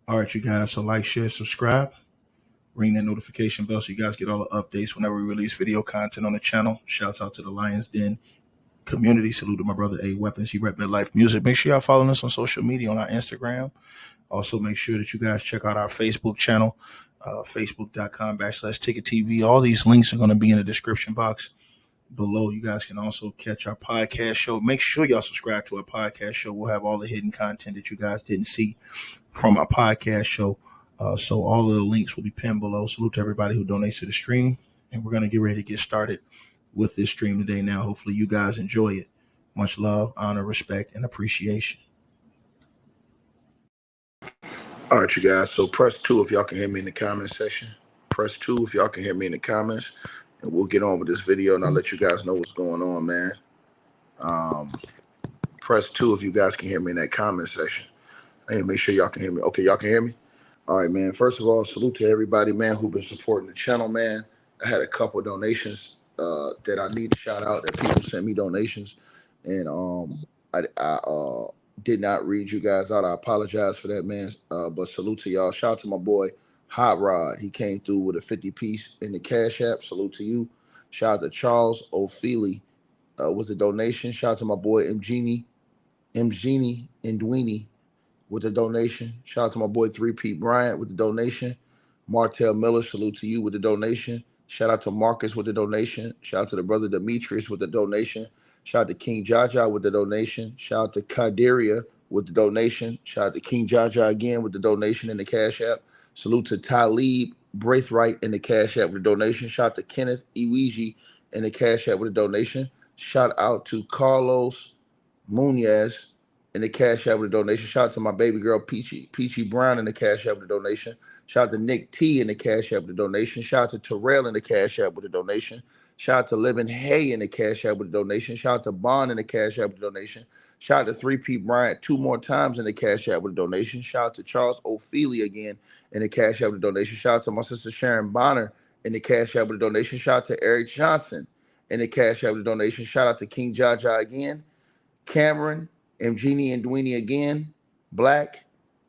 All right, you guys. So like, share, subscribe, ring that notification bell so you guys get all the updates whenever we release video content on the channel. Shouts out to the Lions Den community. Salute to my brother A Weapons. He rep Midlife Music. Make sure y'all following us on social media on our Instagram. Also, make sure that you guys check out our Facebook channel, facebook.com/Ticket TV. All these links are going to be in the description box below. You guys can also catch our podcast show. Make sure y'all subscribe to our podcast show. We'll have all the hidden content that you guys didn't see from our podcast show. So all of the links will be pinned below. Salute to everybody who donates to the stream. And we're going to get ready to get started with this stream today now. Hopefully you guys enjoy it. Much love, honor, respect, and appreciation. All right, you guys. So press 2 if y'all can hear me in the comment section. Press 2 if y'all can hear me in the comments. And we'll get on with this video, and I'll let you guys know what's going on, man. Press 2 if you guys can hear me in that comment section. I need to make sure y'all can hear me. Okay, y'all can hear me? All right, man. First of all, salute to everybody, man, who've been supporting the channel, man. I had a couple of donations that I need to shout out that people sent me donations. And I did not read you guys out. I apologize for that, man. But salute to y'all. Shout out to my boy, Hot Rod. He came through with a 50-piece in the Cash App. Salute to you. Shout out to Charles O'Feely with a donation. Shout out to my boy, Mgenie Ndwini with the donation. Shout out to my boy 3P Bryant with the donation. Martell Miller, salute to you with the donation. Shout out to Marcus with the donation. Shout out to the brother Demetrius with the donation. Shout out to King Jaja with the donation. Shout out to Kadiria with the donation. Shout out to King Jaja again with the donation in the Cash App. Salute to Talib Braithwaite in the Cash App with the donation. Shout out to Kenneth Iwiji in the Cash App with the donation. Shout out to Carlos Munez in the Cash App with a donation. Shout out to my baby girl Peachy Brown in the Cash App with a donation. Shout out to Nick T in the Cash App with a donation. Shout out to Terrell in the Cash App with a donation. Shout out to Living Hay in the Cash App with a donation. Shout out to Bond in the Cash App with a donation. Shout out to 3P Bryant 2 more times in the Cash App with a donation. Shout out to Charles O'Feely again in the Cash App with a donation. Shout out to my sister Sharon Bonner in the Cash App with a donation. Shout out to Eric Johnson in the Cash App with a donation. Shout out to King Jaja again. Cameron, Mgenie Ndwini again, Black,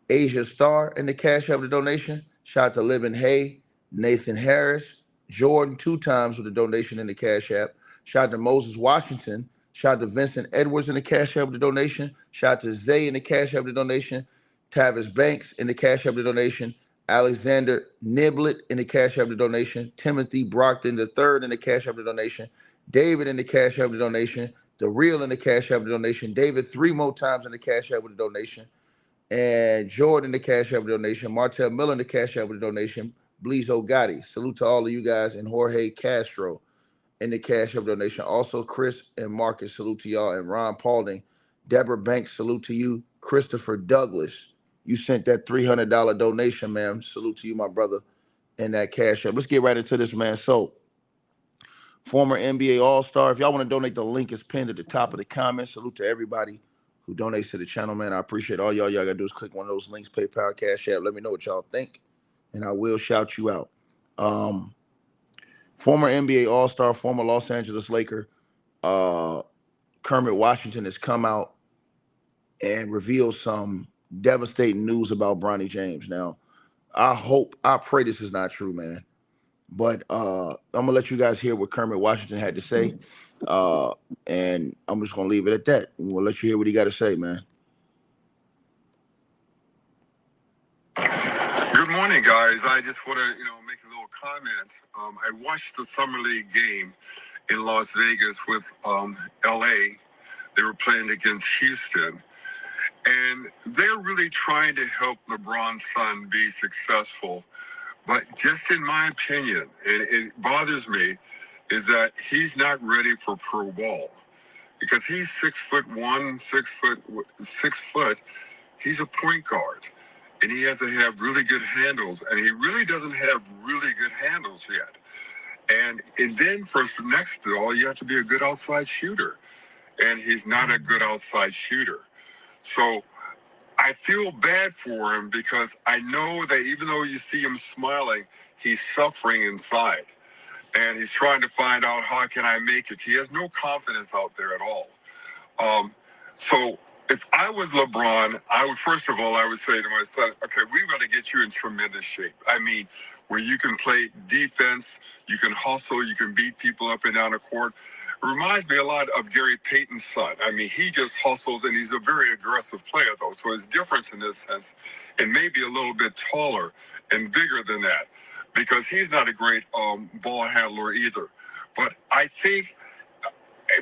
Asia Star in the Cash App with a donation. Shout out to Living Hay, Nathan Harris, Jordan 2 times with a donation in the Cash App. Shout out to Moses Washington. Shout out to Vincent Edwards in the Cash App with a donation. Shout out to Zay in the Cash App with a donation. Tavis Banks in the Cash App with a donation. Alexander Niblet in the Cash App with a donation. Timothy Brockton III in the Cash App with a donation. David in the Cash App with a donation. The Real in the Cash App with a donation. David 3 more times in the Cash App with a donation. And Jordan in the Cash App with a donation. Martell Miller in the Cash App with a donation. Bleezo Gotti. Salute to all of you guys. And Jorge Castro in the Cash App donation. Also, Chris and Marcus, salute to y'all. And Ron Paulding. Deborah Banks, salute to you. Christopher Douglas, you sent that $300 donation, ma'am. Salute to you, my brother, in that Cash App. Let's get right into this, man. So, former NBA All-Star. If y'all want to donate, the link is pinned at the top of the comments. Salute to everybody who donates to the channel, man. I appreciate all y'all. Y'all got to do is click one of those links, PayPal, Cash App. Let me know what y'all think, and I will shout you out. Former NBA All-Star, former Los Angeles Laker, Kermit Washington has come out and revealed some devastating news about Bronny James. Now, I pray this is not true, man. But I'm gonna let you guys hear what Kermit Washington had to say, and I'm just gonna leave it at that. We'll let you hear what he got to say, man. Good morning, guys. I just want to, make a little comment. I watched the Summer League game in Las Vegas with LA. They were playing against Houston, and they're really trying to help LeBron's son be successful. But just in my opinion, and it bothers me, is that he's not ready for pro ball because he's 6'1", 6 foot. He's a point guard, and he has to have really good handles, and he really doesn't have really good handles yet. And then for next to all, you have to be a good outside shooter, and he's not a good outside shooter. So I feel bad for him because I know that even though you see him smiling, he's suffering inside. And he's trying to find out, how can I make it? He has no confidence out there at all. So If I was LeBron, first of all, I would say to my son, okay, we've got to get you in tremendous shape. I mean, where you can play defense, you can hustle, you can beat people up and down the court. It reminds me a lot of Gary Payton's son. I mean, he just hustles, and he's a very aggressive player, though. So his difference in this sense, and maybe a little bit taller and bigger than that, because he's not a great ball handler either. But I think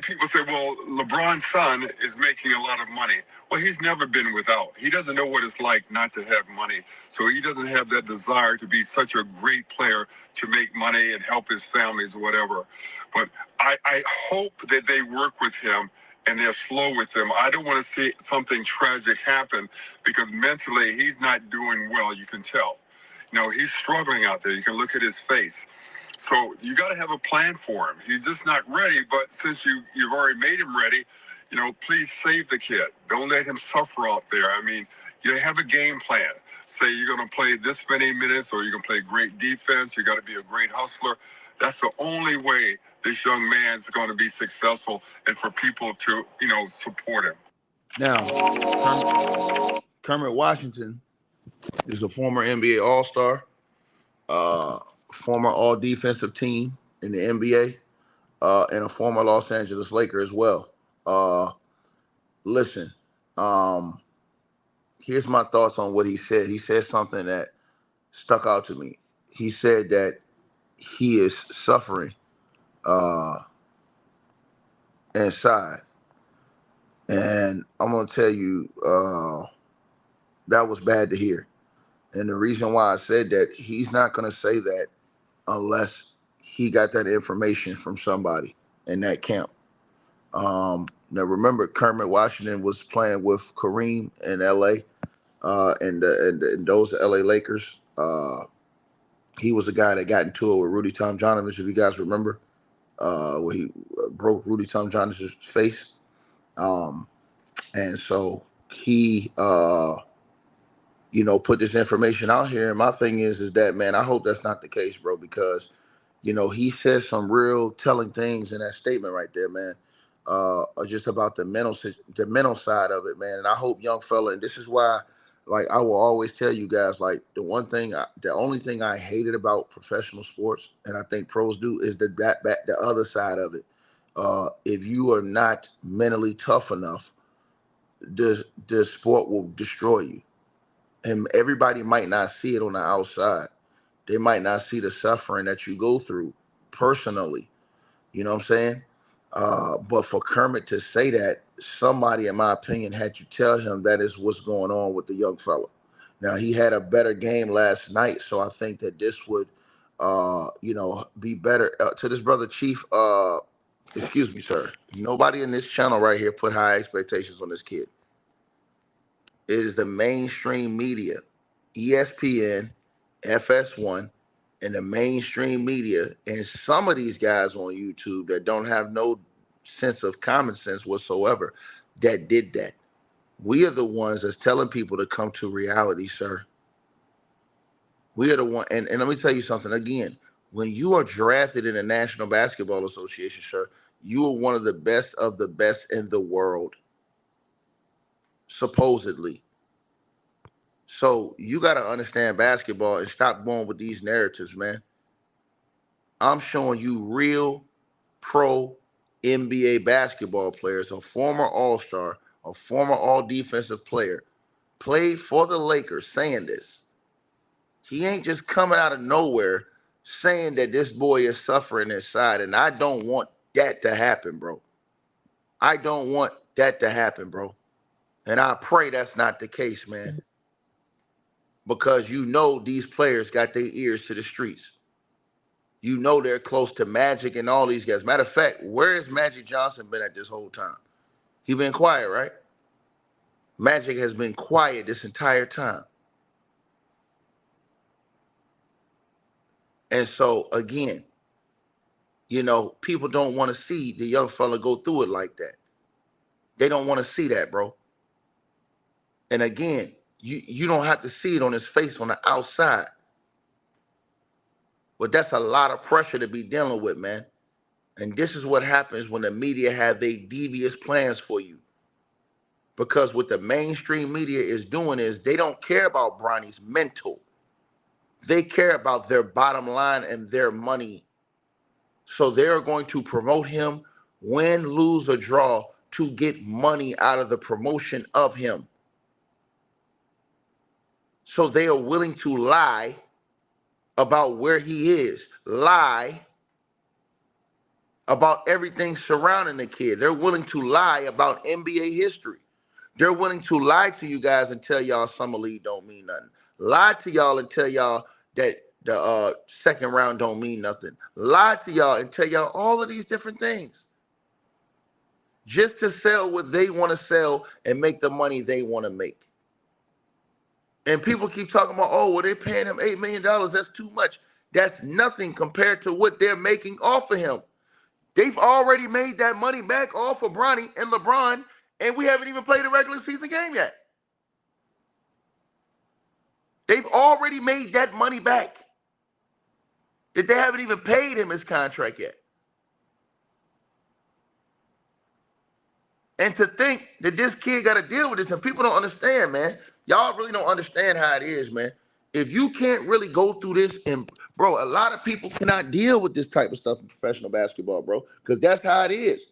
people say, well, LeBron's son is making a lot of money. Well, he's never been without. He doesn't know what it's like not to have money. So he doesn't have that desire to be such a great player to make money and help his families or whatever. But I hope that they work with him and they're slow with him. I don't want to see something tragic happen because mentally he's not doing well, you can tell. You know, he's struggling out there. You can look at his face. So you got to have a plan for him. He's just not ready. But since you've already made him ready, you know, please save the kid. Don't let him suffer out there. I mean, you have a game plan. Say you're going to play this many minutes, or you're going to play great defense. You got to be a great hustler. That's the only way this young man's going to be successful, and for people to, you know, support him. Now, Kermit Washington is a former NBA All-Star, former All-Defensive Team in the NBA, and a former Los Angeles Laker as well. Listen, here's my thoughts on what he said. He said something that stuck out to me. He said that he is suffering inside. And I'm going to tell you, that was bad to hear. And the reason why I said that, he's not going to say that unless he got that information from somebody in that camp. Now, remember, Kermit Washington was playing with Kareem in L.A., and those L.A. Lakers. He was the guy that got into it with Rudy Tom Johnson, if you guys remember, where he broke Rudy Tom Johnson's face. And so he, put this information out here. And my thing is that, man, I hope that's not the case, bro, because, he says some real telling things in that statement right there, man, just about the mental side of it, man. And I hope young fella, and this is why, like, I will always tell you guys, like, the only thing I hated about professional sports, and I think pros do, is the other side of it. If you are not mentally tough enough, the sport will destroy you. And everybody might not see it on the outside. They might not see the suffering that you go through personally. You know what I'm saying? But for Kermit to say that, somebody, in my opinion, had to tell him that is what's going on with the young fella. Now, he had a better game last night, so I think that this would, be better. To this brother Chief, excuse me, sir. Nobody in this channel right here put high expectations on this kid. It is the mainstream media, ESPN, FS1, and the mainstream media, and some of these guys on YouTube that don't have no sense of common sense whatsoever that did that. We are the ones that's telling people to come to reality, sir. We are the one, and let me tell you something again. When you are drafted in the National Basketball Association, sir, you are one of the best in the world, supposedly. So you got to understand basketball and stop going with these narratives, man. I'm showing you real pro NBA basketball players, a former All-Star, a former All-Defensive player, played for the Lakers, saying this. He ain't just coming out of nowhere saying that this boy is suffering inside, and I don't want that to happen, bro. I don't want that to happen, bro. And I pray that's not the case, man. Because these players got their ears to the streets. They're close to Magic and all these guys. Matter of fact, where has Magic Johnson been at this whole time? He been quiet, right? Magic has been quiet this entire time. And so, again, people don't want to see the young fella go through it like that. They don't want to see that, bro. And again, you don't have to see it on his face on the outside. But that's a lot of pressure to be dealing with, man. And this is what happens when the media have their devious plans for you. Because what the mainstream media is doing is they don't care about Bronny's mental. They care about their bottom line and their money. So they're going to promote him, win, lose, or draw, to get money out of the promotion of him. So they are willing to lie about where he is, lie about everything surrounding the kid. They're willing to lie about NBA history. They're willing to lie to you guys and tell y'all summer league don't mean nothing. Lie to y'all and tell y'all that the second round don't mean nothing. Lie to y'all and tell y'all all of these different things. Just to sell what they want to sell and make the money they want to make. And people keep talking about, oh, well, they're paying him $8 million. That's too much. That's nothing compared to what they're making off of him. They've already made that money back off of Bronny and LeBron, and we haven't even played a regular season game yet. They've already made that money back. That they haven't even paid him his contract yet. And to think that this kid got to deal with this, and people don't understand, man. Y'all really don't understand how it is, man. If you can't really go through this, and bro, a lot of people cannot deal with this type of stuff in professional basketball, bro, because that's how it is.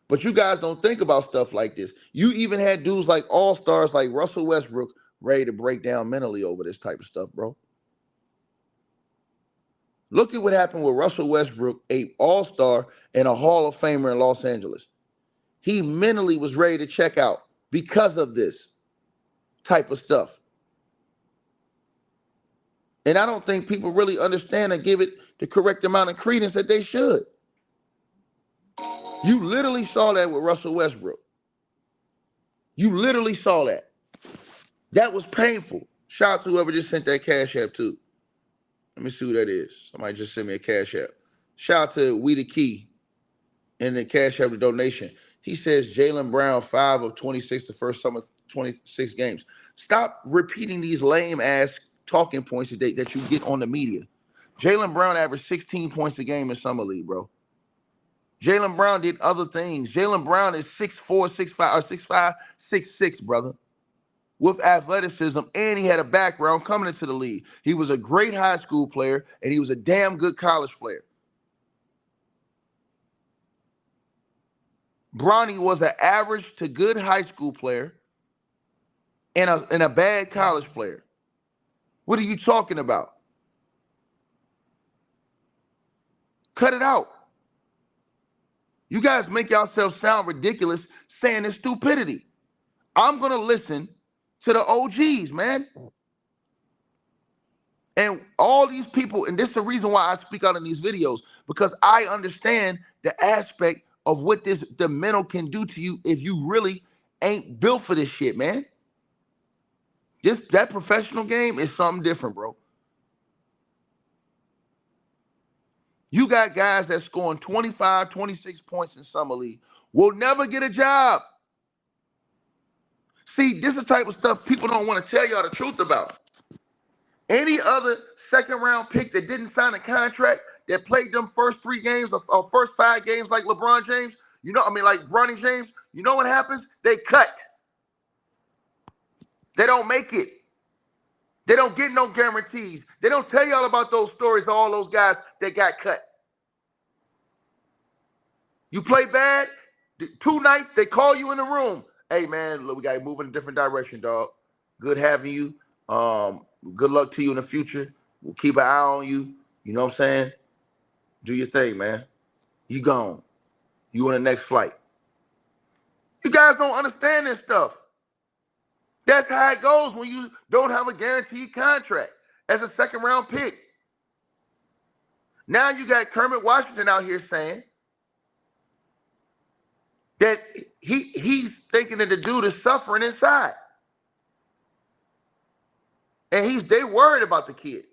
But you guys don't think about stuff like this. You even had dudes like all-stars like Russell Westbrook ready to break down mentally over this type of stuff, bro. Look at what happened with Russell Westbrook, a all-star and a Hall of Famer in Los Angeles. He mentally was ready to check out because of this type of stuff. And I don't think people really understand and give it the correct amount of credence that they should. You literally saw that with Russell Westbrook. You literally saw that. That was painful. Shout out to whoever just sent that Cash App too. Let me see who that is. Somebody just sent me a Cash App. Shout out to We the Key in the Cash App, the donation. He says Jaylen Brown, 5 of 26, the first summer 26 games. Stop repeating these lame ass talking points that you get on the media. Jaylen Brown averaged 16 points a game in summer league, bro. Jaylen Brown did other things. Jaylen Brown is 6'4", 6'5", or 6'5", 6'6", brother, with athleticism, and he had a background coming into the league. He was a great high school player, and he was a damn good college player. Bronny was an average to good high school player and a bad college player. What are you talking about? Cut it out. You guys make yourselves sound ridiculous saying this stupidity. I'm going to listen to the OGs, man. And all these people, and this is the reason why I speak out in these videos, because I understand the aspect of what the mental can do to you if you really ain't built for this shit, man. That professional game is something different, bro. You got guys that's scoring 25, 26 points in summer league will never get a job. See, this is the type of stuff people don't want to tell y'all the truth about. Any other second-round pick that didn't sign a contract, that played them first 3 games or first 5 games like LeBron James, like Bronny James, you know what happens? They cut. They don't make it. They don't get no guarantees. They don't tell y'all about those stories of all those guys that got cut. You play bad, 2 nights, they call you in the room. Hey, man, look, we got to move in a different direction, dog. Good having you. Good luck to you in the future. We'll keep an eye on you. You know what I'm saying? Do your thing, man. You gone. You on the next flight. You guys don't understand this stuff. That's how it goes when you don't have a guaranteed contract as a second-round pick. Now you got Kermit Washington out here saying that he's thinking that the dude is suffering inside. And they worried about the kid.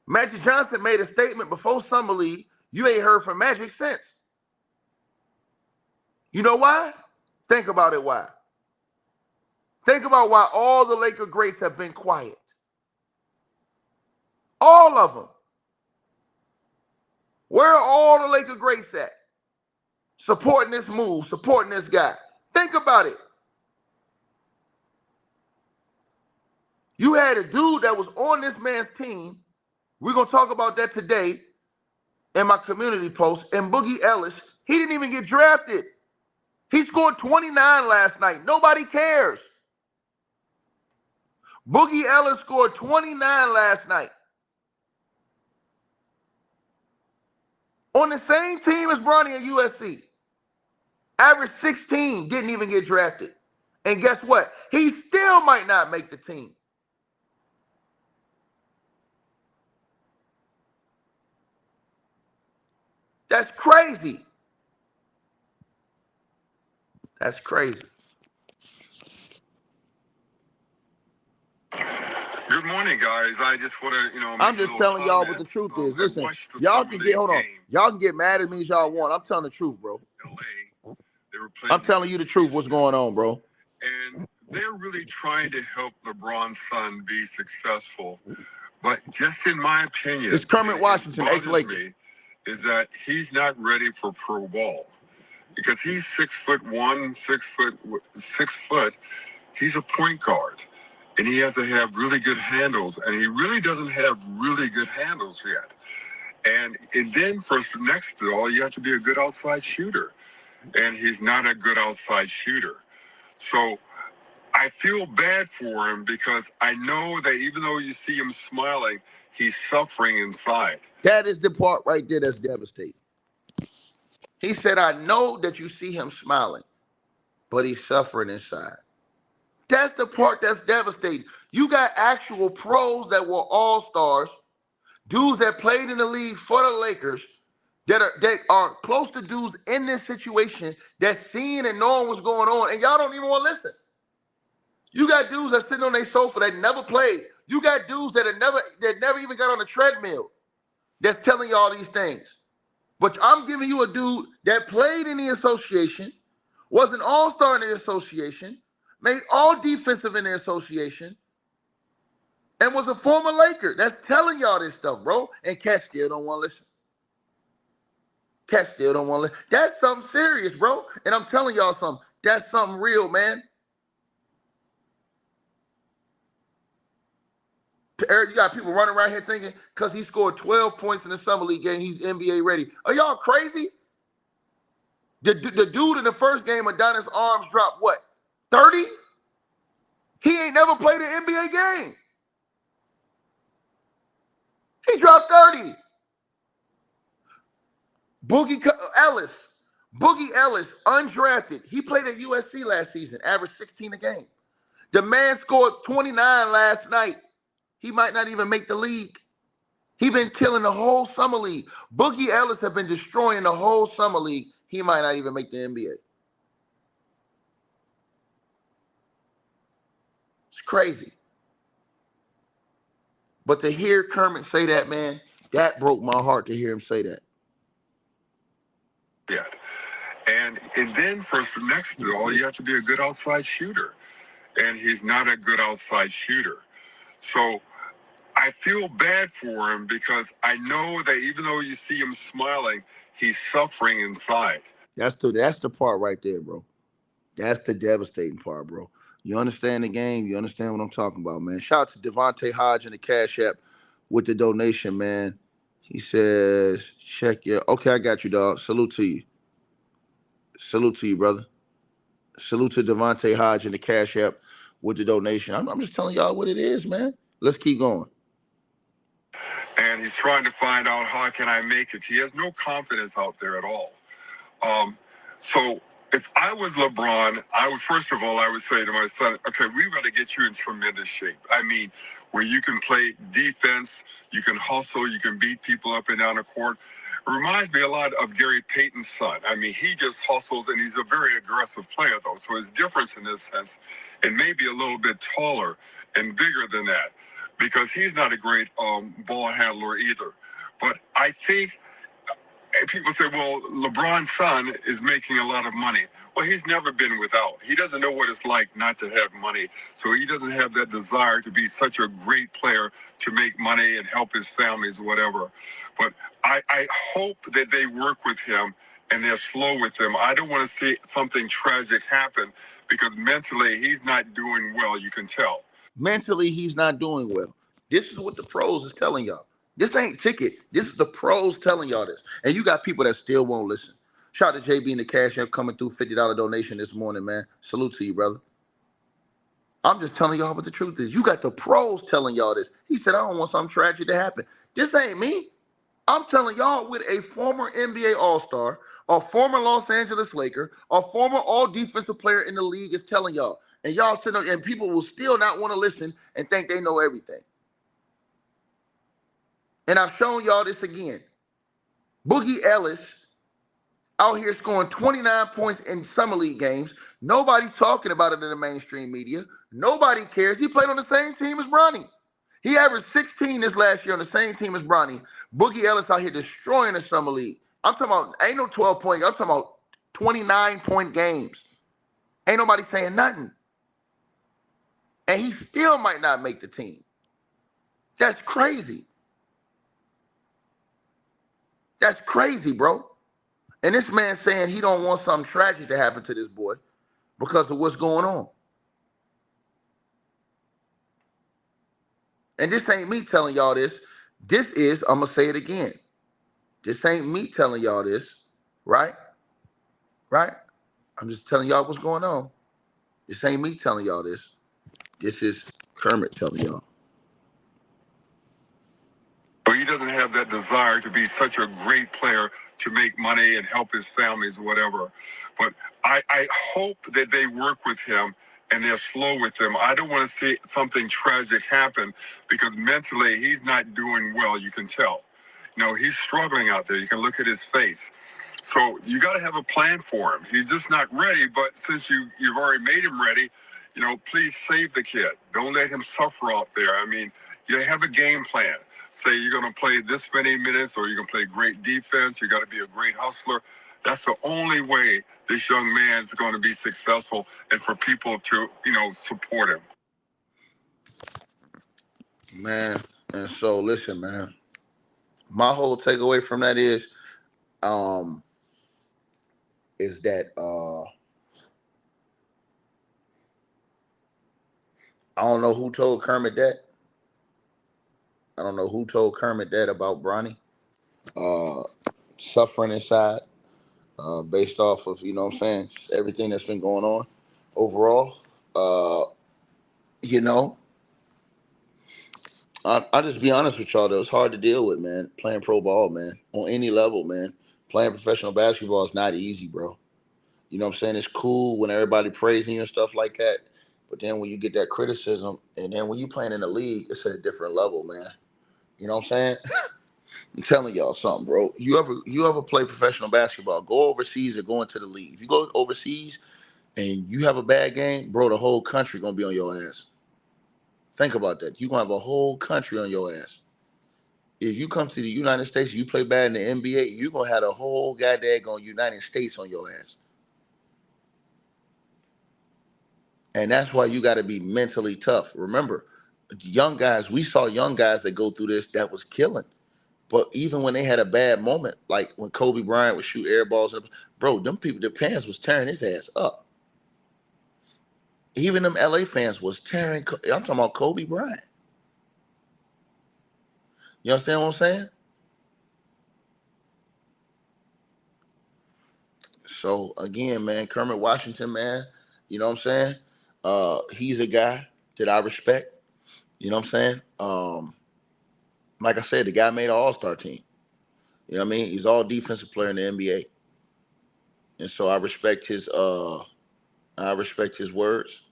Magic Johnson made a statement before Summer League. You ain't heard from Magic since. You know why? Think about it why. Think about why all the Laker greats have been quiet. All of them. Where are all the Laker greats at? Supporting this move, supporting this guy. Think about it. You had a dude that was on this man's team. We're going to talk about that today in my community post. And Boogie Ellis, he didn't even get drafted. He scored 29 last night. Nobody cares. Boogie Ellis scored 29 last night. On the same team as Bronny at USC. Averaged 16, didn't even get drafted. And guess what? He still might not make the team. That's crazy. That's crazy. Good morning, guys. I just want to, I'm just telling y'all what the truth is. Listen, y'all can get, hold on. Y'all can get mad at me as y'all want. I'm telling the truth, bro. LA, I'm telling you the truth. What's going on, bro? And they're really trying to help LeBron's son be successful. But just in my opinion, it's Kermit Washington, ex-Laker, is that he's not ready for pro ball because he's 6'1", 6 foot. He's a point guard, and he has to have really good handles, and he really doesn't have really good handles yet. And then for next to all, you have to be a good outside shooter, and he's not a good outside shooter. So I feel bad for him because I know that even though you see him smiling, he's suffering inside. That is the part right there that's devastating. He said, I know that you see him smiling, but he's suffering inside. That's the part that's devastating. You got actual pros that were all-stars, dudes that played in the league for the Lakers, that are close to dudes in this situation that's seeing and knowing what's going on, and y'all don't even want to listen. You got dudes that sitting on their sofa that never played. You got dudes that never even got on the treadmill that's telling y'all these things. But I'm giving you a dude that played in the association, was an all-star in the association, made all defensive in the association, and was a former Laker. That's telling y'all this stuff, bro. And Cat still don't want to listen. Cat still don't want to listen. That's something serious, bro. And I'm telling y'all something. That's something real, man. Eric, you got people running around here thinking because he scored 12 points in the Summer League game, he's NBA ready. Are y'all crazy? The dude in the first game, Adonis' arms dropped what, 30? He ain't never played an NBA game. He dropped 30. Boogie Ellis, undrafted. He played at USC last season, averaged 16 a game. The man scored 29 last night. He might not even make the league. He been killing the whole Summer League. Boogie Ellis have been destroying the whole Summer League. He might not even make the NBA. It's crazy. But to hear Kermit say that, man, that broke my heart to hear him say that. Yeah. And then for next to all, you have to be a good outside shooter. And he's not a good outside shooter. So I feel bad for him because I know that even though you see him smiling, he's suffering inside. That's the part right there, bro. That's the devastating part, bro. You understand the game. You understand what I'm talking about, man. Shout out to Devonte Has in the Cash App with the donation, man. He says, check your... Okay, I got you, dog. Salute to you. Salute to you, brother. Salute to Devonte Has in the Cash App with the donation. I'm just telling y'all what it is, man. Let's keep going. And he's trying to find out, how can I make it? He has no confidence out there at all. So if I was LeBron, first of all, I would say to my son, okay, we've got to get you in tremendous shape. I mean, where you can play defense, you can hustle, you can beat people up and down the court. It reminds me a lot of Gary Payton's son. I mean, he just hustles, and he's a very aggressive player, though. So his difference in this sense, it may be a little bit taller and bigger than that, because he's not a great ball handler either. But I think people say, well, LeBron's son is making a lot of money. Well, he's never been without. He doesn't know what it's like not to have money. So he doesn't have that desire to be such a great player to make money and help his families, whatever. But I hope that they work with him and they're slow with him. I don't want to see something tragic happen because mentally he's not doing well, you can tell. Mentally, he's not doing well. This is what the pros is telling y'all. This ain't ticket. This is the pros telling y'all this. And you got people that still won't listen. Shout out to JB and the Cash App coming through, $50 donation this morning, man. Salute to you, brother. I'm just telling y'all what the truth is. You got the pros telling y'all this. He said, I don't want something tragic to happen. This ain't me. I'm telling y'all with a former NBA All-Star, a former Los Angeles Laker, a former all-defensive player in the league is telling y'all. And y'all sitting up, and people will still not want to listen and think they know everything. And I've shown y'all this again. Boogie Ellis out here scoring 29 points in summer league games. Nobody's talking about it in the mainstream media. Nobody cares. He played on the same team as Bronny. He averaged 16 this last year on the same team as Bronny. Boogie Ellis out here destroying the summer league. I'm talking about, ain't no 12 point. I'm talking about 29-point games. Ain't nobody saying nothing. And he still might not make the team. That's crazy. That's crazy, bro. And this man saying he don't want something tragic to happen to this boy because of what's going on. And this ain't me telling y'all this. This is, I'm going to say it again. This ain't me telling y'all this, right? Right? I'm just telling y'all what's going on. This ain't me telling y'all this. This is Kermit telling y'all. But he doesn't have that desire to be such a great player to make money and help his families, whatever. But I hope that they work with him and they're slow with him. I don't want to see something tragic happen because mentally he's not doing well, you can tell. You know, he's struggling out there. You can look at his face. So you got to have a plan for him. He's just not ready, but since you've already made him ready, you know, please save the kid. Don't let him suffer out there. I mean, you have a game plan. Say you're going to play this many minutes or you're going to play great defense. You got to be a great hustler. That's the only way this young man is going to be successful and for people to, you know, support him. Man, and so listen, man. My whole takeaway from that is that I don't know who told Kermit that. I don't know who told Kermit that about Bronny. Suffering inside, based off of, you know what I'm saying, everything that's been going on overall. You know, I'll just be honest with y'all, though. It's hard to deal with, man, playing pro ball, man, on any level, man. Playing professional basketball is not easy, bro. You know what I'm saying? It's cool when everybody praising you and stuff like that. But then when you get that criticism, and then when you playing in the league, it's at a different level, man. You know what I'm saying? I'm telling y'all something, bro. You ever play professional basketball? Go overseas or go into the league. If you go overseas and you have a bad game, bro, the whole country gonna be on your ass. Think about that. You gonna have a whole country on your ass. If you come to the United States, you play bad in the NBA, you gonna have the whole goddamn United States on your ass. And that's why you got to be mentally tough. Remember, young guys, we saw young guys that go through this that was killing. But even when they had a bad moment, like when Kobe Bryant would shoot air balls, bro, them people, the fans was tearing his ass up. Even them LA fans was tearing. I'm talking about Kobe Bryant. You understand what I'm saying? So again, man, Kermit Washington, man, you know what I'm saying? He's a guy that I respect. You know what I'm saying? Like I said, the guy made an all-star team. You know what I mean? He's all defensive player in the NBA. And so I respect his words.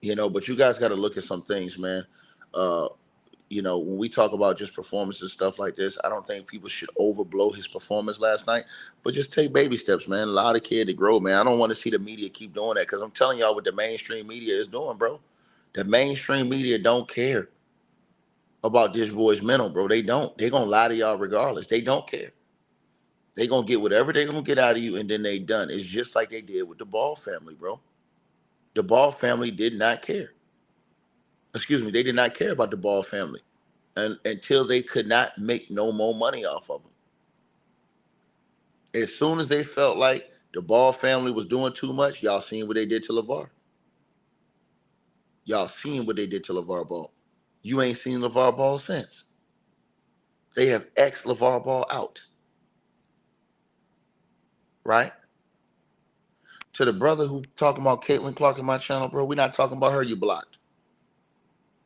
You know, but you guys got to look at some things, man. You know, when we talk about just performance and stuff like this, I don't think people should overblow his performance last night, but just take baby steps, man. Allow the kid to grow, man. I don't want to see the media keep doing that because I'm telling y'all what the mainstream media is doing, bro. The mainstream media don't care about this boy's mental, bro. They don't. They're going to lie to y'all regardless. They don't care. They're going to get whatever they're going to get out of you, and then they done. It's just like they did with the Ball family, bro. The Ball family did not care. Excuse me, they did not care about the Ball family until they could not make no more money off of them. As soon as they felt like the Ball family was doing too much, y'all seen what they did to LeVar. Y'all seen what they did to LeVar Ball. You ain't seen LeVar Ball since. They have X LeVar Ball out. Right? To the brother who talking about Caitlin Clark in my channel, bro, we're not talking about her, you blocked.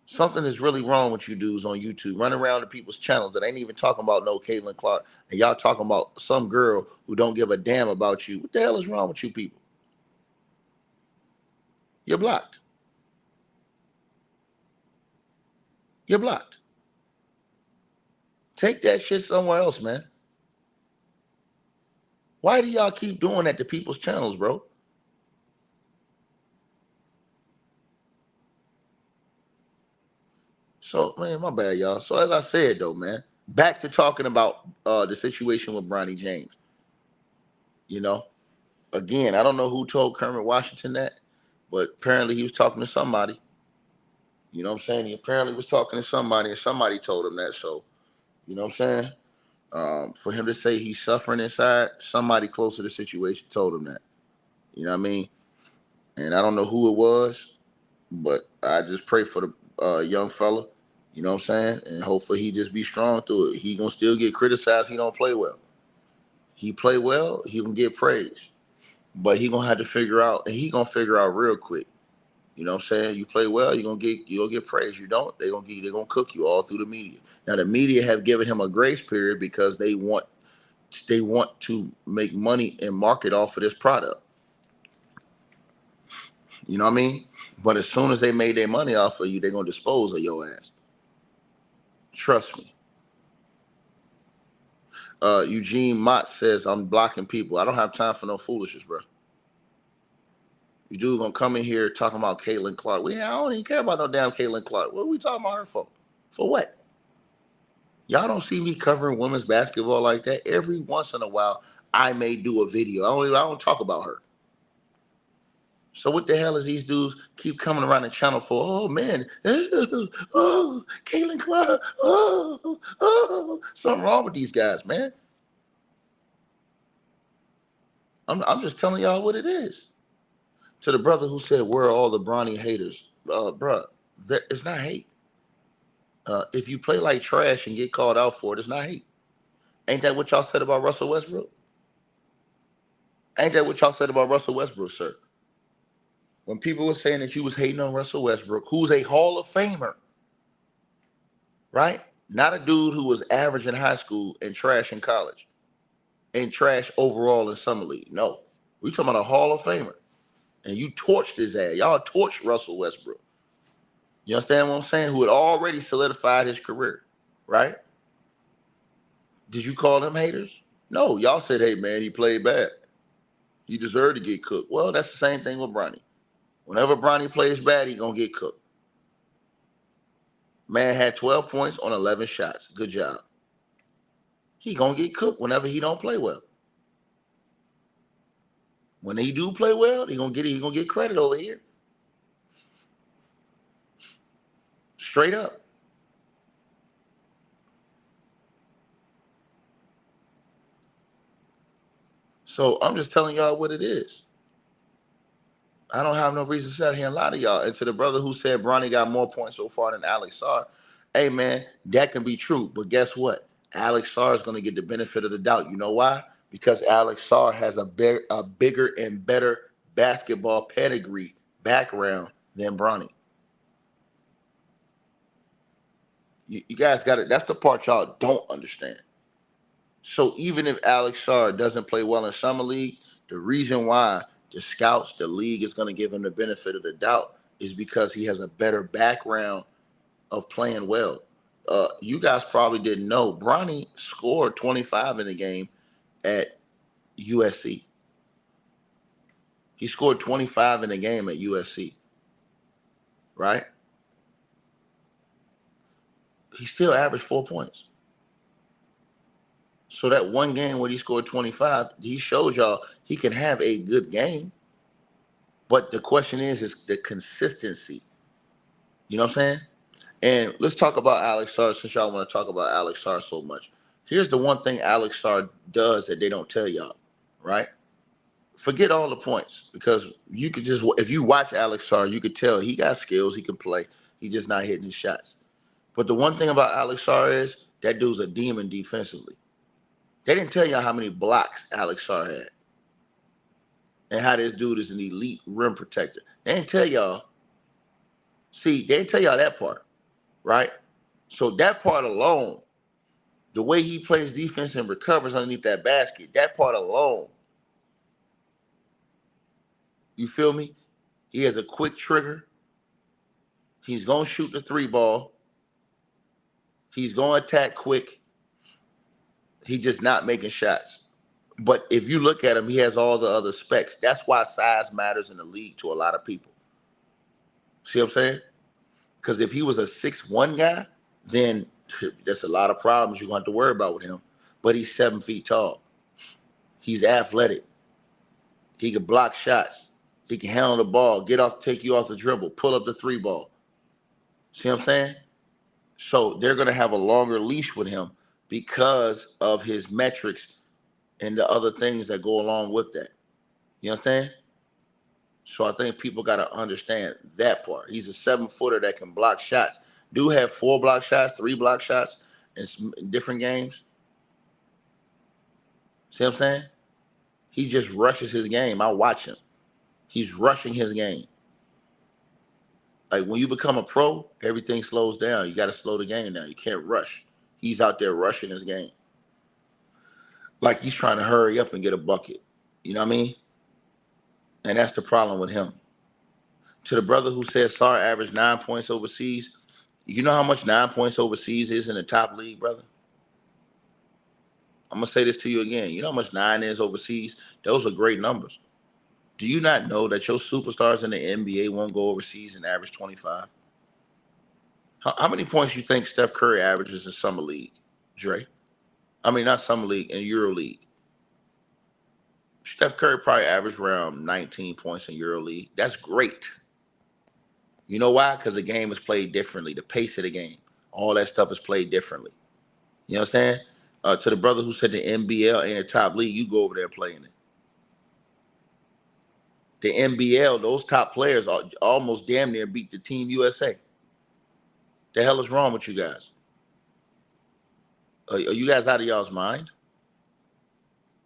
Something is really wrong with you dudes on YouTube. Running around to people's channels that ain't even talking about no Caitlin Clark. And y'all talking about some girl who don't give a damn about you. What the hell is wrong with you people? You're blocked. You're blocked. Take that shit somewhere else, man. Why do y'all keep doing that to people's channels, bro? So, man, my bad, y'all. So, as I said, though, man, back to talking about the situation with Bronny James. You know, again, I don't know who told Kermit Washington that, but apparently he was talking to somebody. You know what I'm saying? He apparently was talking to somebody, and somebody told him that. So, you know what I'm saying? For him to say he's suffering inside, somebody close to the situation told him that. You know what I mean? And I don't know who it was, but I just pray for the young fella. You know what I'm saying? And hopefully he just be strong through it. He gonna still get criticized. He don't play well. He play well. He gonna get praised. But he gonna have to figure out, and he gonna figure out real quick. You know what I'm saying? You play well, you're gonna get praised. You don't, they're gonna cook you all through the media. Now the media have given him a grace period because they want to make money and market off of this product. You know what I mean? But as soon as they made their money off of you, they're gonna dispose of your ass. Trust me. Eugene Mott says, I'm blocking people. I don't have time for no foolishness, bro. You dude gonna come in here talking about Caitlin Clark. I don't even care about no damn Caitlin Clark. What are we talking about her for? For what? Y'all don't see me covering women's basketball like that. Every once in a while, I may do a video. I don't talk about her. So what the hell is these dudes keep coming around the channel for? Oh man, oh, Caitlin Clark, something wrong with these guys, man. I'm just telling y'all what it is. To the brother who said, where are all the Bronny haters? Bruh, it's not hate. If you play like trash and get called out for it, it's not hate. Ain't that what y'all said about Russell Westbrook? Ain't that what y'all said about Russell Westbrook, sir? When people were saying that you was hating on Russell Westbrook, who's a Hall of Famer, right? Not a dude who was average in high school and trash in college and trash overall in summer league. No, we talking about a Hall of Famer. And you torched his ass. Y'all torched Russell Westbrook. You understand what I'm saying? Who had already solidified his career, right? Did you call them haters? No, y'all said, hey, man, he played bad. He deserved to get cooked. Well, that's the same thing with Bronny. Whenever Bronny plays bad, he going to get cooked. Man had 12 points on 11 shots. Good job. He going to get cooked whenever he don't play well. When he do play well, he going to get credit over here. Straight up. So I'm just telling y'all what it is. I don't have no reason to sit here and lie to y'all. And to the brother who said Bronny got more points so far than Alex Sarr, hey, man, that can be true. But guess what? Alex Sarr is going to get the benefit of the doubt. You know why? Because Alex Sarr has a bigger and better basketball pedigree background than Bronny. You guys got it. That's the part y'all don't understand. So even if Alex Sarr doesn't play well in summer league, the reason why the scouts, the league is going to give him the benefit of the doubt is because he has a better background of playing well. You guys probably didn't know Bronny scored 25 in the game at USC. He scored 25 in the game at USC, right? He still averaged 4 points. So that one game where he scored 25, he showed y'all he can have a good game. But the question is the consistency. You know what I'm saying? And let's talk about Alex Sarr since y'all want to talk about Alex Sarr so much. Here's the one thing Alex Sarr does that they don't tell y'all. right? Forget all the points because you could just, if you watch Alex Sarr, you could tell he got skills, he can play. He just not hitting his shots. But the one thing about Alex Sarr is that dude's a demon defensively. They didn't tell y'all how many blocks Alex Sarr had and how this dude is an elite rim protector. They didn't tell y'all. See, they didn't tell y'all that part, right? So that part alone, the way he plays defense and recovers underneath that basket, that part alone, you feel me? He has a quick trigger. He's going to shoot the three ball. He's going to attack quick. He's just not making shots. But if you look at him, he has all the other specs. That's why size matters in the league to a lot of people. See what I'm saying? Because if he was a 6'1" guy, then there's a lot of problems you're going to have to worry about with him. But he's 7 feet tall. He's athletic. He can block shots. He can handle the ball, take you off the dribble, pull up the three ball. See what I'm saying? So they're going to have a longer leash with him because of his metrics and the other things that go along with that. You understand? So I think people got to understand that part. He's a 7-footer that can block shots. Do have 4 block shots, 3 block shots in different games. See what I'm saying? He just rushes his game. I watch him. He's rushing his game. Like when you become a pro, everything slows down. You got to slow the game down. You can't rush. He's out there rushing his game. Like he's trying to hurry up and get a bucket. You know what I mean? And that's the problem with him. To the brother who said Sarr averaged 9 points overseas, you know how much 9 points overseas is in the top league, brother? I'm going to say this to you again. You know how much 9 is overseas? Those are great numbers. Do you not know that your superstars in the NBA won't go overseas and average 25? How many points do you think Steph Curry averages in Summer League, Dre? I mean, not Summer League, in Euro League. Steph Curry probably averaged around 19 points in Euro League. That's great. You know why? Because the game is played differently. The pace of the game, all that stuff is played differently. You understand? To the brother who said the NBL ain't a top league, you go over there playing it. The NBL, those top players almost damn near beat the Team USA. The hell is wrong with you guys? Are you guys out of y'all's mind?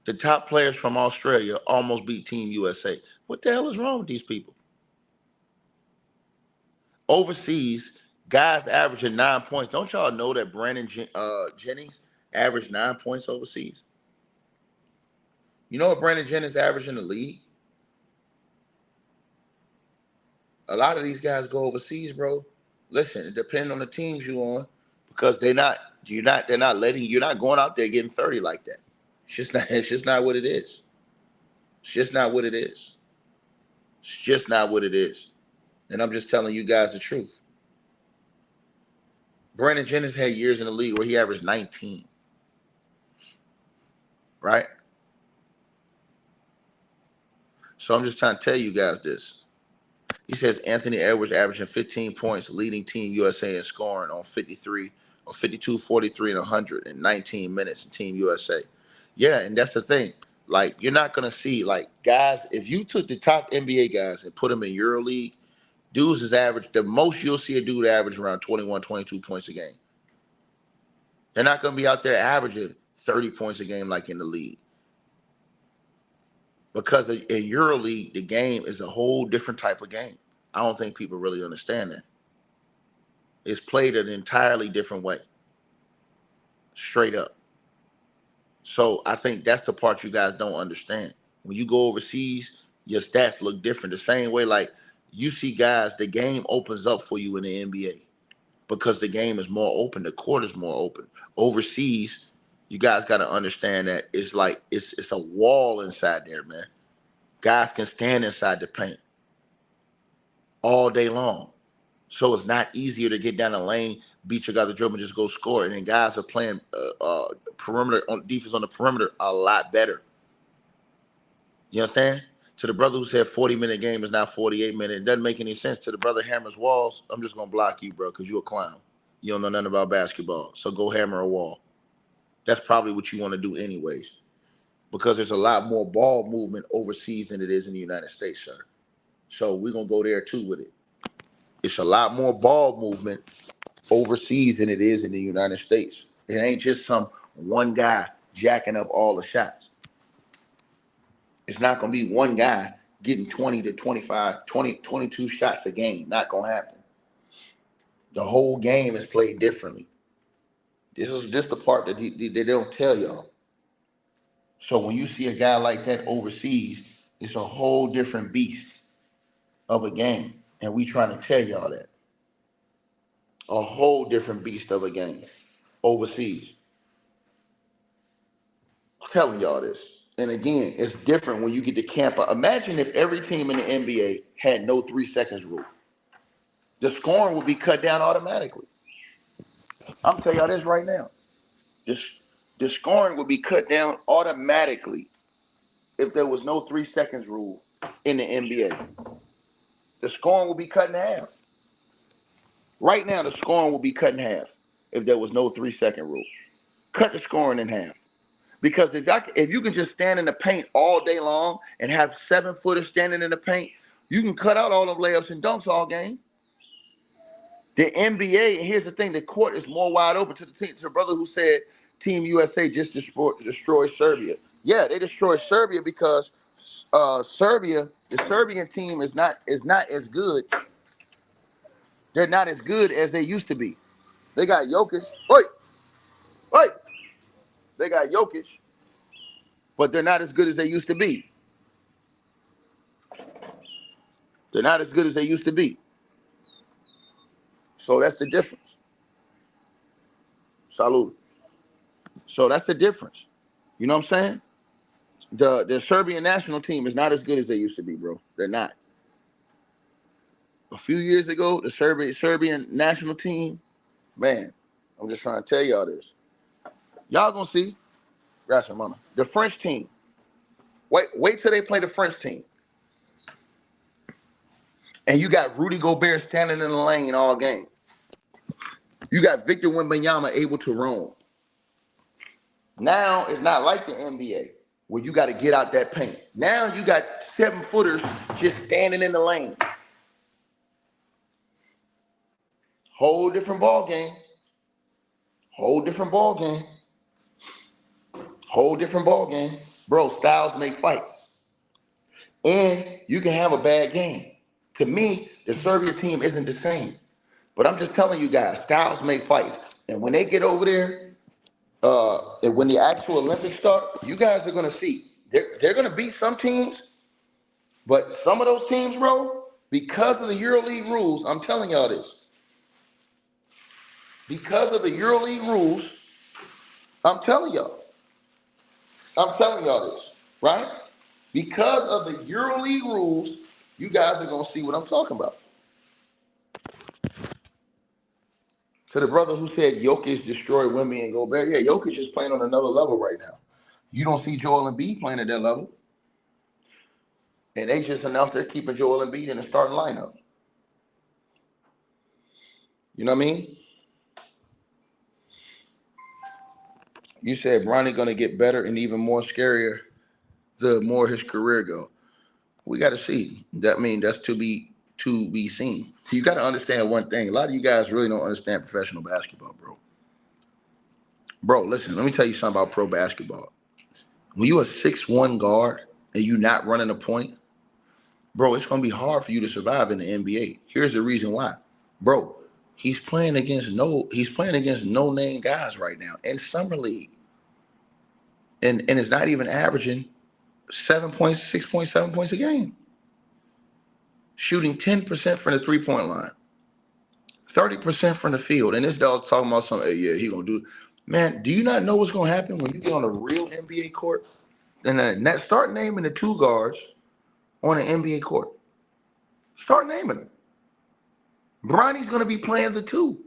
The top players from Australia almost beat Team USA. What the hell is wrong with these people? Overseas, guys averaging 9 points. Don't y'all know that Brandon Jennings averaged 9 points overseas? You know what Brandon Jennings averaged in the league? A lot of these guys go overseas, bro. Listen, it depends on the teams you're on because you're not going out there getting 30 like that. It's just not what it is. It's just not what it is. It's just not what it is. And I'm just telling you guys the truth. Brandon Jennings had years in the league where he averaged 19. Right? So I'm just trying to tell you guys this. He says Anthony Edwards averaging 15 points, leading Team USA in scoring on 52, 43, and 100 in 19 minutes in Team USA. Yeah, and that's the thing. Like, you're not going to see, like, guys, if you took the top NBA guys and put them in EuroLeague, dudes is average. The most you'll see a dude average around 21, 22 points a game. They're not going to be out there averaging 30 points a game like in the league. Because in EuroLeague, the game is a whole different type of game. I don't think people really understand that. It's played an entirely different way. Straight up. So I think that's the part you guys don't understand. When you go overseas, your stats look different. The same way, like, you see guys, the game opens up for you in the NBA because the game is more open. The court is more open. Overseas, you guys got to understand that it's like it's a wall inside there, man. Guys can stand inside the paint all day long. So it's not easier to get down the lane, beat your guy the dribble, and just go score. And then guys are playing perimeter on defense on the perimeter a lot better. You understand? To the brother who said 40-minute game is now 48-minute, it doesn't make any sense. To the brother hammers walls, I'm just gonna block you, bro, because you're a clown. You don't know nothing about basketball. So go hammer a wall. That's probably what you want to do anyways. because there's a lot more ball movement overseas than it is in the United States, sir. So we're going to go there too with it. It's a lot more ball movement overseas than it is in the United States. It ain't just some one guy jacking up all the shots. It's not going to be one guy getting 20 to 25, 20, 22 shots a game. Not going to happen. The whole game is played differently. This is just the part that they don't tell y'all. So when you see a guy like that overseas, it's a whole different beast of a game. And we trying to tell y'all that. A whole different beast of a game overseas. I'm telling y'all this. And again, it's different when you get to camp. Imagine if every team in the NBA had no 3 seconds rule. The scoring would be cut down automatically. I'm telling y'all this right now. The scoring would be cut down automatically if there was no 3 seconds rule in the NBA. The scoring would be cut in half. Right now, the scoring will be cut in half if there was no 3 second rule. Cut the scoring in half. Because if you can just stand in the paint all day long and have 7-footers standing in the paint, you can cut out all of layups and dunks all game. The NBA, and here's the thing, the court is more wide open to the brother who said Team USA just destroyed Serbia. Yeah, they destroyed Serbia because Serbia, the Serbian team is not as good. They're not as good as they used to be. They got Jokic. Wait. They got Jokic, but they're not as good as they used to be. They're not as good as they used to be. So that's the difference. Salud. So that's the difference. You know what I'm saying? The Serbian national team is not as good as they used to be, bro. They're not. A few years ago, the Serbian national team, man, I'm just trying to tell y'all this. Y'all gonna see. Gracias, mama. The French team. Wait till they play the French team. And you got Rudy Gobert standing in the lane all game. You got Victor Wembanyama able to roam. Now it's not like the NBA where you got to get out that paint. Now you got 7-footers just standing in the lane. Whole different ball game. Whole different ball game. Whole different ball game. Bro, styles make fights. And you can have a bad game. To me, the Serbia team isn't the same. But I'm just telling you guys, styles make fights. And when they get over there, and when the actual Olympics start, you guys are going to see. They're going to beat some teams. But some of those teams, bro, because of the EuroLeague rules, I'm telling y'all this. Because of the EuroLeague rules, I'm telling y'all this, right? Because of the EuroLeague rules, you guys are going to see what I'm talking about. To the brother who said Jokic destroyed Wemby and Gobert, yeah, Jokic is playing on another level right now. You don't see Joel Embiid playing at that level. And they just announced they're keeping Joel Embiid in the starting lineup. You know what I mean? You said Bronny going to get better and even more scarier the more his career go. We got to see. That's to be seen. You got to understand one thing. A lot of you guys really don't understand professional basketball, bro. Bro, listen, let me tell you something about pro basketball. When you a 6'1" guard and you not running a point, bro, it's going to be hard for you to survive in the NBA. Here's the reason why. Bro, he's playing against no-name guys right now in summer league. And it's not even averaging 7 points, 6.7 points a game. Shooting 10% from the three-point line. 30% from the field. And this dog talking about something, hey, yeah, he going to do. Man, do you not know what's going to happen when you get on a real NBA court? And start naming the 2 guards on an NBA court. Start naming them. Bronny's going to be playing the 2.